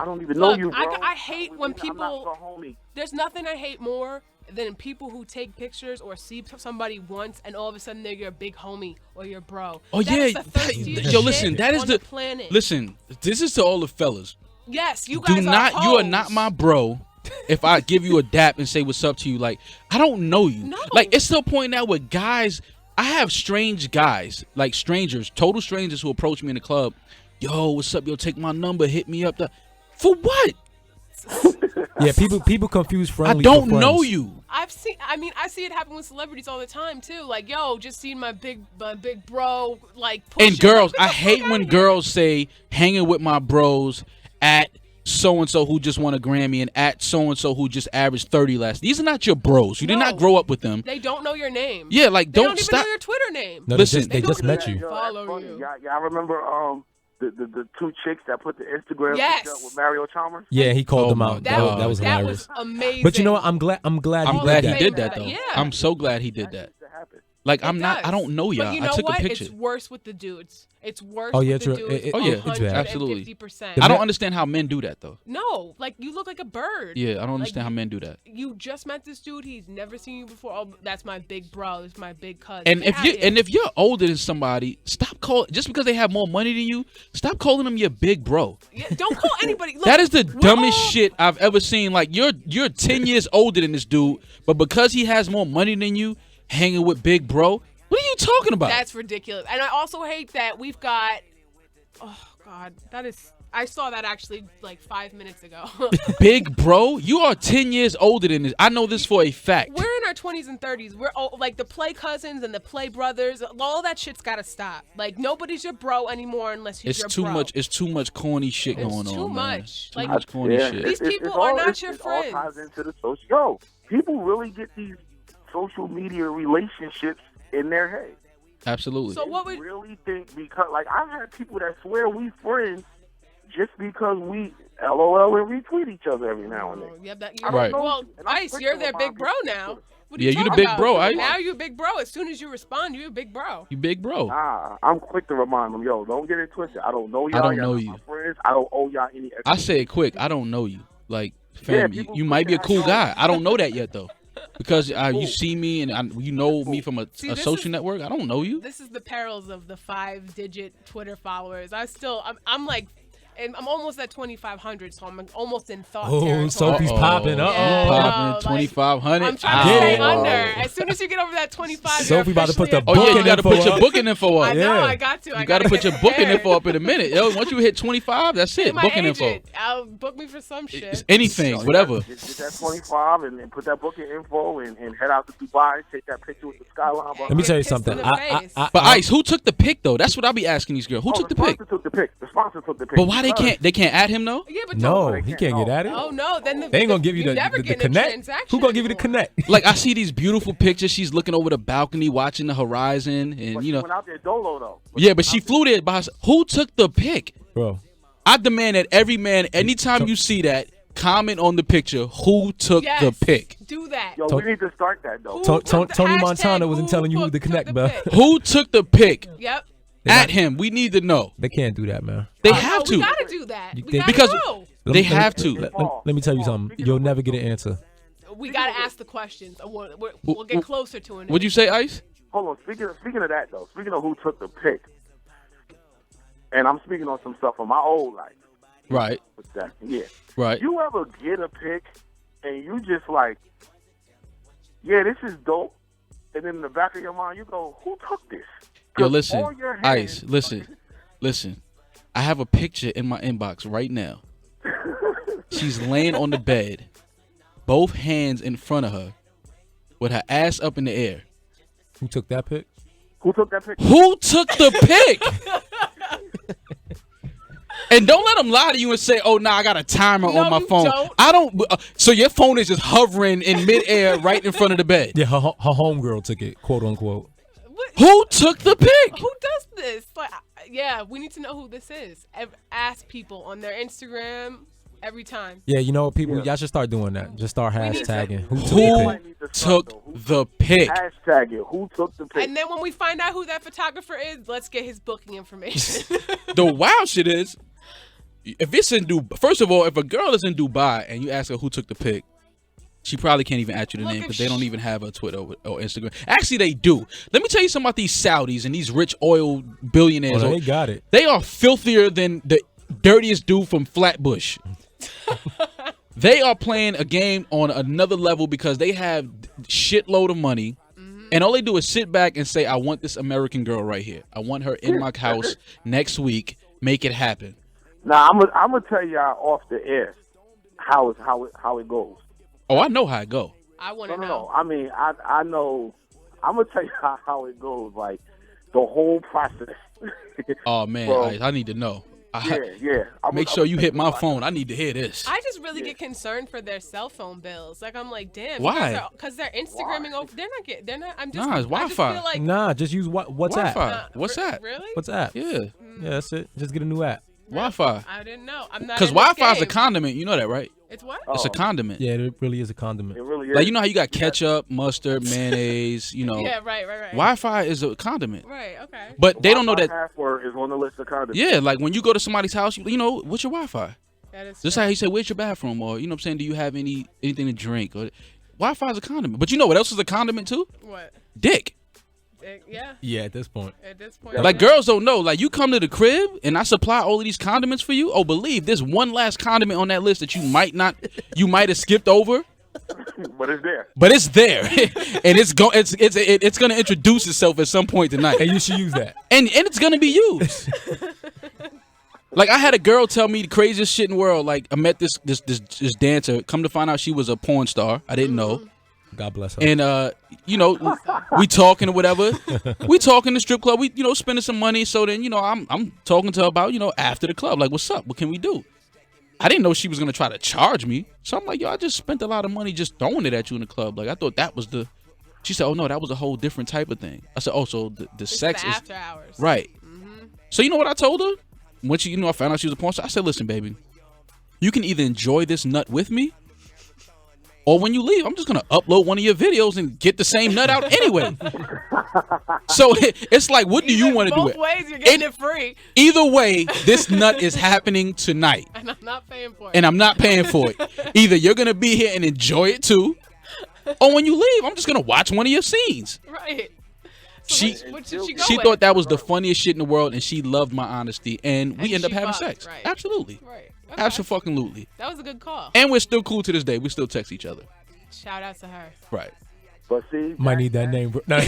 I don't even know Look, you, bro. I hate when I'm people- not the homie. There's nothing I hate more than people who take pictures or see somebody once and all of a sudden they're your big homie or your bro. Oh That yeah, is the thirstiest yo, shit listen, that is on the planet. listen. This is to all the fellas. Yes, you guys Do not. are You are hoes. not my bro. If I give you a dap and say what's up to you, like I don't know you. No. Like it's to a point now where guys, I have strange guys, like strangers, total strangers who approach me in the club. Yo, what's up? Yo, take my number, hit me up. For what? Yeah, people confuse I friendly. don't for know friends. you. I see it happen with celebrities all the time too. Like, yo, just seen my big bro, like, push And it. girls, Like, I get the hate fuck when outta here. girls say hanging with my bros at so and so who just won a Grammy and at so and so who just averaged 30 last. These are not your bros. You did No. not grow up with them. They don't know your name. Yeah, like They don't don't even stop. know your Twitter name. No, Listen, they just don't met even you. Yo, that's follow funny. you. Yeah, I remember the two chicks that put the Instagram Yes. picture up with Mario Chalmers? Yeah, he called Oh them my out. God. That was That hilarious. was amazing. But you know what? I'm glad. I'm he glad did he that. did that though. Yeah. I'm so glad he did that. That happened. Like It I'm not. I does. don't know y'all. But you know I took what? a picture. It's worse with the dudes. It's worse Oh, yeah, with the true. dudes. It- Oh, yeah, it's bad. Absolutely. 150%. The I don't ma- understand how men do that though. No, like you look like a bird. Yeah, I don't understand Like, how men do that. You just met this dude. He's never seen you before. Oh, that's my big bro. That's my big cousin. And Get if out you here. and if you're older than somebody, stop calling just because they have more money than you. Stop calling them your big bro. Yeah, don't call anybody. Look, That is the we're dumbest all- shit I've ever seen. Like you're 10 years older than this dude, but because he has more money than you, hanging with big bro. What are you talking about? That's ridiculous. And I also hate that we've got. Oh God, that is. I saw that actually like 5 minutes ago. Big bro, you are 10 years older than this. I know this for a fact. We're in our 20s and 30s. We're all, like the play cousins and the play brothers. All that shit's got to stop. Like nobody's your bro anymore unless he's It's your too bro. much. It's too much corny shit It's going too on, man. much. Too Like- much corny shit. These people it's are all- not it's- your it all friends. ties into the social. Yo, people really get these social media relationships in their head. Absolutely. So what They would? really think because, like, I've had people that swear we friends just because we LOL and retweet each other every now and then. Oh, yeah, that, I you're, don't Right. know, Well, and I'm Ice, quick you're to their remind big bro people. now. What are Yeah, you you the talking big bro, about? Ice. Now you're a big bro. As soon as you respond, you're a big bro. You big bro. Nah, I'm quick to remind them, yo, don't get it twisted. I don't know y'all. don't y'all know not you. my friends. I don't owe y'all any extra. I say it quick. I don't know you. Like, Yeah, fam, people you might be a think I cool know. guy. I don't know that yet though, because you Cool. see me and you know me from See, a this social is- network. I don't know you. This is the perils of the 5-digit Twitter followers. I'm like, and I'm almost at 2,500, so I'm almost in thought Oh, territory. Sophie's popping. Yeah, Uh-oh. Popping no, like, 2,500. I'm trying to stay Ow. under. As soon as you get over that 25, you're Sophie about to put the officially Oh yeah, a you got to Booking put info your up. booking info I up. know, Yeah. I got to. You I got to gotta put get your booking prepared. info up in a minute. Yo, once you hit 25, that's it. My Booking agent, info. I'll book me for some It's shit. anything, Yo, whatever. Get that 25 and put that booking info and head out to Dubai. Take that picture with the skyline. Let Let me Get tell you pissed in something. the I, face. But Ice, who took the pic though? That's what I'll be asking these girls. Who took the pic? sponsor took the pic. The sponsor took the pic. But why they Because- can't add him though? Yeah, but No, don't. he can't get at it. Oh no, then the, They ain't gonna give you the never the get a connect. transaction Who gonna give you the anymore. connect? Like I see these beautiful pictures. She's looking over the balcony, watching the horizon, and But you she know, went out there dolo though. yeah. But she flew there by herself. Who took the pic? Bro, I demand that every man, anytime you see that, comment on the picture. Who took Yes, the pic? do that. Yo, we need to start that though. Who Ton- took the Tony hashtag Montana wasn't who telling you who took to connect, the bro. pic? Who took the pic? Yep. At him. We need to know. they can't do that, man. They Oh, have We to. gotta do that. You We think- gotta Because- know. They have to. Let me tell you something. You'll never get an answer. We gotta ask the questions. We'll get closer to it. What'd you say, Ice? Hold on. Speaking of that though, speaking of who took the pic, and I'm speaking on some stuff from my old life. Right. With that, yeah. Right. You ever get a pic and you just like, yeah, this is dope, and then in the back of your mind you go, who took this? Yo, 'Cause listen, all your Ice. hands- Listen. I have a picture in my inbox right now. She's laying on the bed, both hands in front of her, with her ass up in the air. Who took that pic? Who took that picture? Who took the pic? And don't let them lie to you and say, "Oh, nah, I got a timer No, on my you phone." don't. I don't. So your phone is just hovering in midair right in front of the bed. Yeah, her homegirl took it, quote unquote. What- Who took the pic? Who does this? Like, yeah, we need to know who this is. Ask people on their Instagram every time. Yeah, you know what, people, Yeah. y'all should start doing that. Just start need to- hashtagging. Who took Who the Might pic? need to start, took though. Who the pic? Hashtag it. Who took the pic? And then when we find out who that photographer is, let's get his booking information. The wild shit is, if it's in Dubai, first of all, if a girl is in Dubai and you ask her who took the pic, she probably can't even ask you the Look, name if because they don't she- even have a Twitter or Instagram. Actually, they do. Let me tell you something about these Saudis and these rich oil Oh, billionaires. no, they got it. They are filthier than the dirtiest dude from Flatbush. They are playing a game on another level because they have shitload of money. And all they do is sit back and say, I want this American girl right here. I want her in my house next week. Make it happen. Now I'm gonna tell y'all off the air how it goes. Oh, I know how it go. I want No, to no, know. no. I mean, I know. I'm gonna tell you how it goes. Like the whole process. Oh, man, Well- I need to know. Yeah. Make sure you hit my phone. I need to hear this. I just really get concerned for their cell phone bills. Like, I'm like, damn. Why? Because they're Instagramming over. They're not. I'm just. Nah, it's I just Wi-Fi. feel like, Nah, just use WhatsApp. Wi-Fi. What's that? Really? WhatsApp. Yeah, Yeah, that's it. Just get a new app. Wi-Fi. I didn't know. I'm not. Because in this Wi-Fi is a game. condiment. You know that, right? It's what? It's a Oh. condiment. Yeah, it really is a condiment. It really is. Like, you know how you got ketchup, mustard, mayonnaise, you know. Yeah, right. Wi-Fi is a condiment. Right. Okay. But they don't know Wi-Fi that. password is on the list of condoms. Yeah, like when you go to somebody's house, you know, what's your Wi-Fi? That is. Just true. how he said, where's your bathroom? Or, you know what I'm saying, do you have anything to drink? Or Wi-Fi is a condiment. But you know what else is a condiment too? What? Dick. Yeah. Yeah, at this point. At this point. Like, girls don't know. Like, you come to the crib and I supply all of these condiments for you. Oh, believe there's one last condiment on that list that you might have skipped over, But it's there. but it's there, and it's gonna introduce itself at some point tonight, And you should use that. and it's gonna be used. Like, I had a girl tell me the craziest shit in the world. Like, I met this dancer. Come to find out, she was a porn star. I didn't know. God bless her. And you know, we talking or whatever. We talking in the strip club. We, you know, spending some money. So then, you know, I'm talking to her about, you know, after the club. Like, what's up? What can we do? I didn't know she was gonna try to charge me. So I'm like, yo, I just spent a lot of money just throwing it at you in the club. Like, I thought that was the. She said, oh no, that was a whole different type of thing. I said, oh, so the It's sex the is after hours. right. So you know what I told her? When she, you know, I found out she was a porn star. I said, listen, baby, you can either enjoy this nut with me, or when you leave, I'm just gonna upload one of your videos and get the same nut out anyway. So it's like, what do you want to do? Both ways, you're getting it free, Either way, this nut is happening tonight, and I'm not paying for it. and I'm not paying for it. Either you're gonna be here and enjoy it too, or when you leave, I'm just gonna watch one of your scenes. Right. So She what should she go she with? thought that was the funniest shit in the world, and she loved my honesty, and we And end up she having fucked, sex. right. Absolutely, Right. Okay. absolutely. That was a good call. And we're still cool to this day. We still text each other. Shout out to her. Right. But see, Might need that name, bro. No.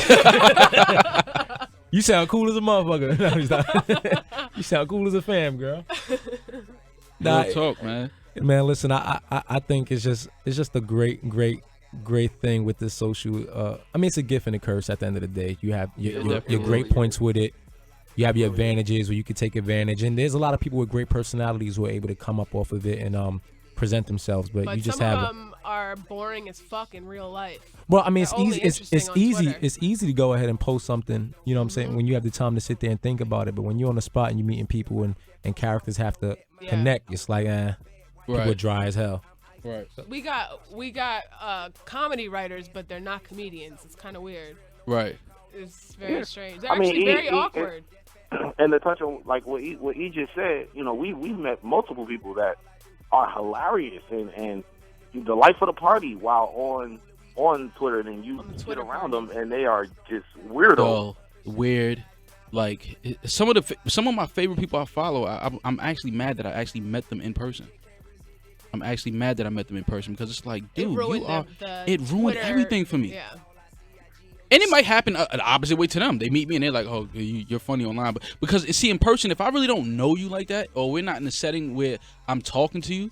You sound cool as a motherfucker. No, he's not. You sound cool as a fam, girl. Nah, Real talk, man. man, listen, I think it's just a great thing with this social. I mean, it's a gift and a curse at the end of the day. You have your great points with it. You have your advantages where you can take advantage, and there's a lot of people with great personalities who are able to come up off of it and present themselves. But But you just some have. of them are boring as fuck in real life. Well, I mean, it's They're only easy. It's interesting on easy. Twitter. It's easy to go ahead and post something. You know what I'm saying? When you have the time to sit there and think about it. But when you're on the spot and you're meeting people and characters have to Yeah. connect, it's like, people are Right. dry as hell. Right. We got comedy writers, but they're not comedians. It's kind of weird. Right. It's very strange. They're I mean, actually very awkward. and to touch on like what he just said, you know, we've met multiple people that are hilarious and the life of the party while on Twitter, and you On the get Twitter around party. them and they are just weirdos. Well, weird. Like, some of my favorite people I follow, I'm actually mad that I actually met them in person. I'm actually mad that I met them in person because it's like, dude, It ruined it ruined Twitter- everything for me. Yeah. And it might happen the opposite way to them. They meet me and they're like, "Oh, you're funny online," but because see, in person, if I really don't know you like that, or we're not in a setting where I'm talking to you,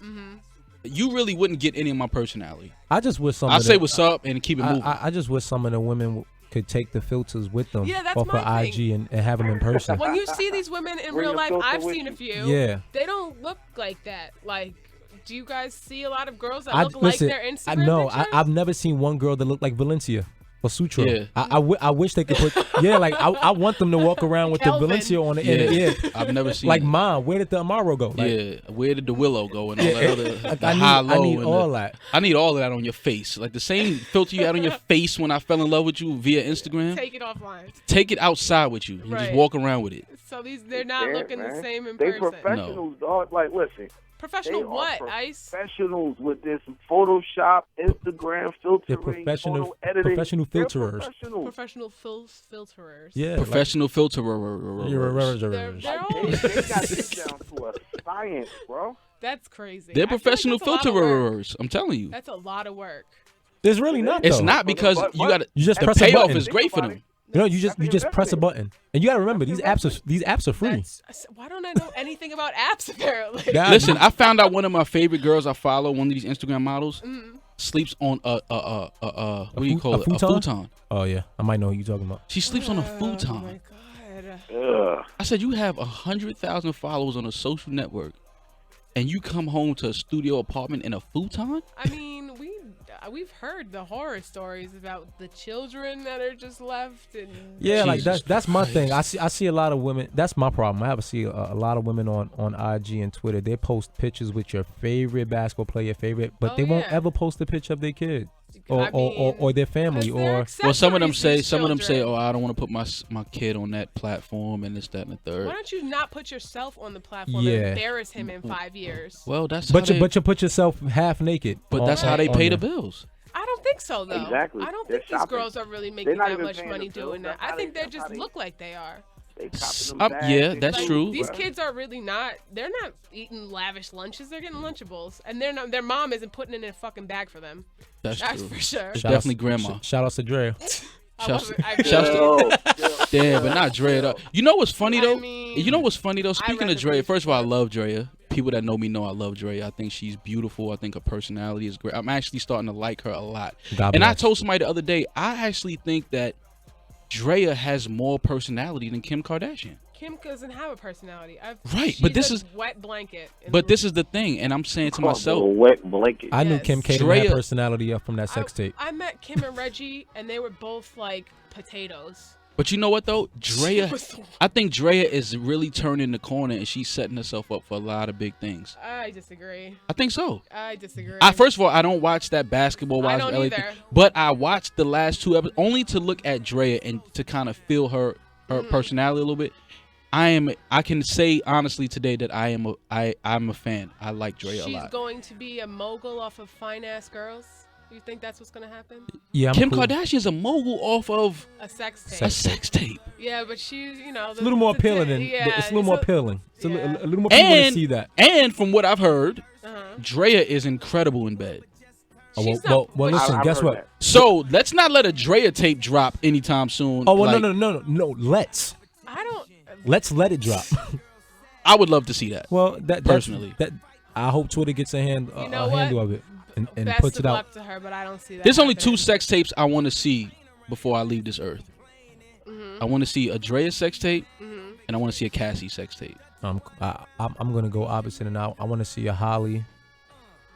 you really wouldn't get any of my personality. I just wish some. I of say the- what's up and keep it moving. I just wish some of the women could take the filters with them Yeah, that's off of my IG and have them in person. When you see these women in Bring real your life, filter I've with seen a you. few. Yeah. They don't look like that. Like, do you guys see a lot of girls that I look listen. like their Instagram No, pictures? I've never seen one girl that looked like Valencia or Sutra. Yeah. I wish they could put. Yeah, like I want them to walk around with Kelvin. the Valencia on it. yeah, Yeah. I've never seen. Like, it. Mom, where did the Amaro go? Like, Yeah, where did the willow go and all that other the I high need, low? I need and all the, that. I need all of that on your face, like the same filter you had on your face when I fell in love with you via Instagram. Take it offline. Take it outside with you and just Right. walk around with it. So they're not Yeah, looking man. the same in They person. professionals, dog. Like, listen, Professional they are what, Ice? professionals with this Photoshop, Instagram filtering, professional- photo editing. professional They're filterers. professionals. Professional filterers. Yeah. Professional filter. They're all. They got this down to a science, bro. That's crazy. They're I feel like professional that's a lot of work. filterers. I'm telling you. That's a lot of work. There's really not. It's though. not because But- you got You just the press a payoff button. is great for them. You know, you That's just press a investment. button, and you got to remember these That's apps are free. Why don't I know anything about apps? Apparently. Yeah. Listen, I found out one of my favorite girls I follow, one of these Instagram models, sleeps on what do you call it? A futon? futon. Oh yeah, I might know who you're talking about. She sleeps on a Oh futon. my god. Ugh. I said, you have 100,000 followers on a social network, and you come home to a studio apartment in a futon? I mean, we've heard the horror stories about the children that are just left and Yeah, like Jesus that's my Christ. thing. I see a lot of women. That's my problem. I have see a lot of women on IG and Twitter. They post pictures with your favorite basketball player, but Oh, they won't yeah. ever post a picture of their kid I mean, or their family 'cause they're or. Well, some of them accessories, say, these children. oh, I don't want to put my kid on that platform and this, that, and the third. Why don't you not put yourself on the platform Yeah. and embarrass him in 5 years? Well, that's But how you put yourself half naked. but on- that's how they on pay the there. bills. I don't think so, though. Exactly. I don't They're think these shopping. girls are really They're making not that even much paying money the bills. doing that. That's I think they how just they- look like they are. They copping them bags. Yeah, They that's do, true. These bruh. kids are really not. They're not eating lavish lunches. They're getting Lunchables, and they're not, their mom isn't putting it in a fucking bag for them. That's That's true. for sure. It's Shout outs- definitely grandma. Shout outs to Dre. I Shouts wasn't- I shouts really- to- Damn, but not Drea though. You know what's funny though? mean, you know what's funny though? Speaking read of the Drea, brief. first of all, I love Drea. People that know me know I love Drea. I think she's beautiful. I think her personality is great. I'm actually starting to like her a lot. God And I bless. told somebody the other day, I actually think that Drea has more personality than Kim Kardashian. Kim doesn't have a personality. Right, she's but this a is- wet blanket. in But the this is the thing, and I'm saying to Oh, myself, a wet blanket. I knew Yes. Kim K didn't have Drea- personality up from that sex tape. I met Kim and Reggie, and they were both like potatoes. but you know what though? Drea, She was the- I think Drea is really turning the corner, and she's setting herself up for a lot of big things. I disagree. I think so. I disagree. First of all, I don't watch that basketball I wise don't LA either. thing, but I watched the last 2 episodes only to look at Drea and to kind of feel her personality a little bit. I can say honestly today that I'm a fan. I like Drea a She's lot. going to be a mogul off of Fine Ass Girls. You think that's what's gonna happen? Yeah, I'm Kim cool. Kardashian is a mogul off of A sex tape. a sex tape. Yeah, but she's, you know, It's a little more appealing than yeah, it's a little more appealing. It's yeah. a little more people want And to see that. and from what I've heard, Uh-huh. Drea is incredible in bed. Oh, She's well, not- well, but listen. I've Guess heard what? that. So let's not let a Drea tape drop anytime soon. Oh well, Like, no. Let's I don't. let it drop. I would love to see that. Well, that's- Personally. that I hope Twitter gets a You know handle what? of it and Best puts of it out. luck to her, but I don't see that. There's only 2 happening. sex tapes I want to see before I leave this earth. I want to see a Drea sex tape, and I want to see a Cassie sex tape. I'm gonna go opposite, and I want to see a Holly.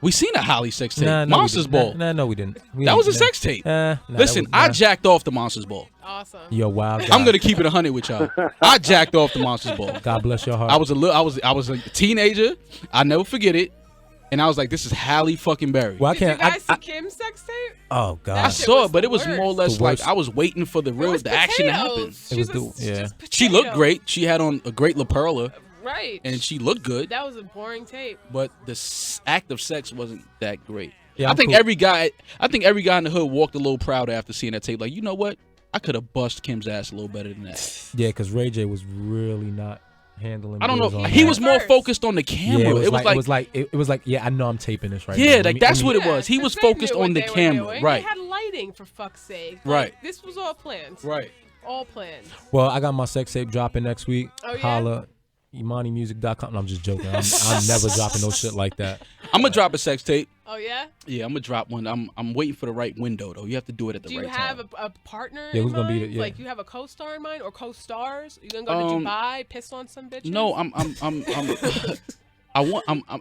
We seen a Holly sex tape, Nah, no, we Monsters didn't. Ball. Nah, no, we didn't. That was a sex tape. Listen, I jacked off the Monsters Ball. Awesome. Yo, wild. I'm gonna keep it 100 with y'all. I jacked off the Monsters Ball. God bless your heart. I was a teenager. I never forget it, and I was like, this is Halle fucking Berry. Well, I Did you can't. guys see Kim's sex tape? Oh I God. That shit saw was it, but the it was more or worst. less The like worst. I was waiting for the It was action to happen. potatoes. It was She yeah. just She looked potato. great. She had on a great lapel, Right. and she looked good. That was a boring tape. But the act of sex wasn't that great. Yeah, I I'm think cool. every guy in the hood walked a little prouder after seeing that tape. Like, you know what? I could have bust Kim's ass a little better than that. Yeah, because Ray J was really not handling. I don't know. biz on He that. was more First. focused on the Yeah, camera. it was like, yeah, I know I'm taping this right now. Yeah, Let like me- that's let me- what it was. He 'cause was they focused knew on what the they were camera. doing. Right. They had lighting, for fuck's sake. Right. Like, this was all planned. Right. All planned. Well, I got my sex tape dropping next week. Oh, yeah? Holla, ImaniMusic.com. No, I'm just joking. I'm never dropping no shit like that. I'm gonna drop a sex tape. Oh, yeah? Yeah, I'm gonna drop one. I'm waiting for the right window though. You have to do it at the Do you right have time. a partner Yeah, in who's gonna be mind? the- yeah. Like, you have a co-star in mind or co-stars? You gonna go to Dubai, piss on some bitches? No, I'm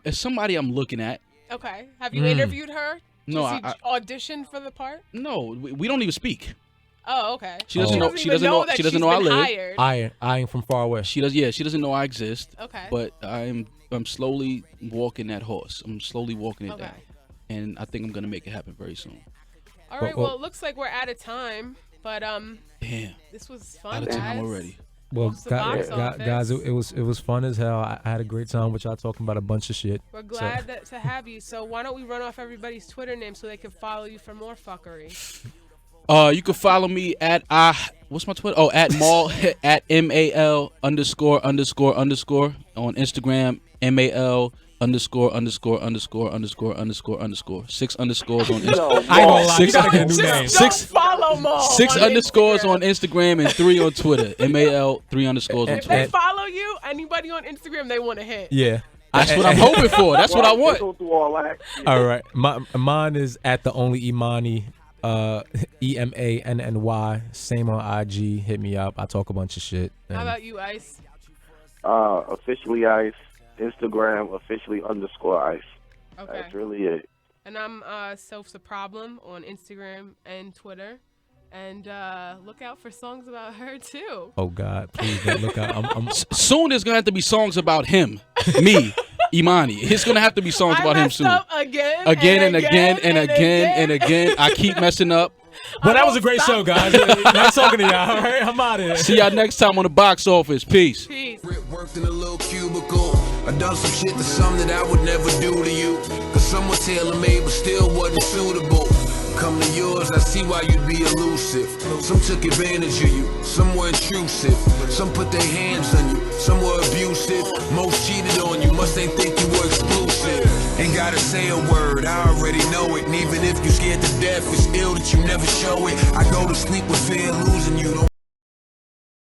it's somebody I'm looking at. Okay. Have you interviewed her? No, Has he I- auditioned for the part? No, we don't even speak. Oh, okay. She doesn't Oh. know. She She doesn't doesn't know. that She doesn't she's know I been live. hired. Eyeing from far away. She does. Yeah, she doesn't know I exist. Okay. But I'm slowly walking that horse. I'm slowly walking it Okay. down, and I think I'm gonna make it happen very soon. All right. well- Well, it looks like we're out of time, but Damn, this was fun, out of guys. time already. Well, What's the box office? guys, it was fun as hell. I had a great time with y'all talking about a bunch of shit. We're glad to have you. So why don't we run off everybody's Twitter name so they can follow you for more fuckery? You can follow me at what's my Twitter? Oh, at Mal at MAL _ on Instagram. MAL _ 6 underscores on Instagram. Yo, I ain't gonna lie, you Six- gotta get a new six- name. six- follow Maul. 6 on underscores Instagram. on Instagram and 3 on Twitter. MAL 3 underscores on If they Twitter. follow you, anybody on Instagram they want to hit. Yeah. That's what I'm hoping for. That's what I They want. go through all that. All right. Mine is at the only Imani EMANNY. Same on IG. Hit me up. I talk a bunch of shit. How And about you, Ice? Officially Ice. Instagram officially_Ice. Okay. That's really it. And I'm Soph's a Problem on Instagram and Twitter. And look out for songs about her too. oh God, please don't look out. I'm Soon there's gonna have to be songs about him, me, Imani. It's gonna have to be songs about him soon. Again And again. I keep messing up. But that was a great show, guys. Nice talking to y'all. All right, I'm out of here. See y'all next time on the box office. Peace. Peace. Worked in a little cubicle. I done some shit to some that I would never do to you. Cause some were tailor-made but still wasn't suitable. Come to yours, I see why you'd be elusive. Some took advantage of you, some were intrusive. Some put their hands on you, some were abusive. Most cheated on you, must ain't think you were exclusive. Ain't gotta say a word, I already know it. And even if you scared to death, it's ill that you never show it. I go to sleep with fear losing you.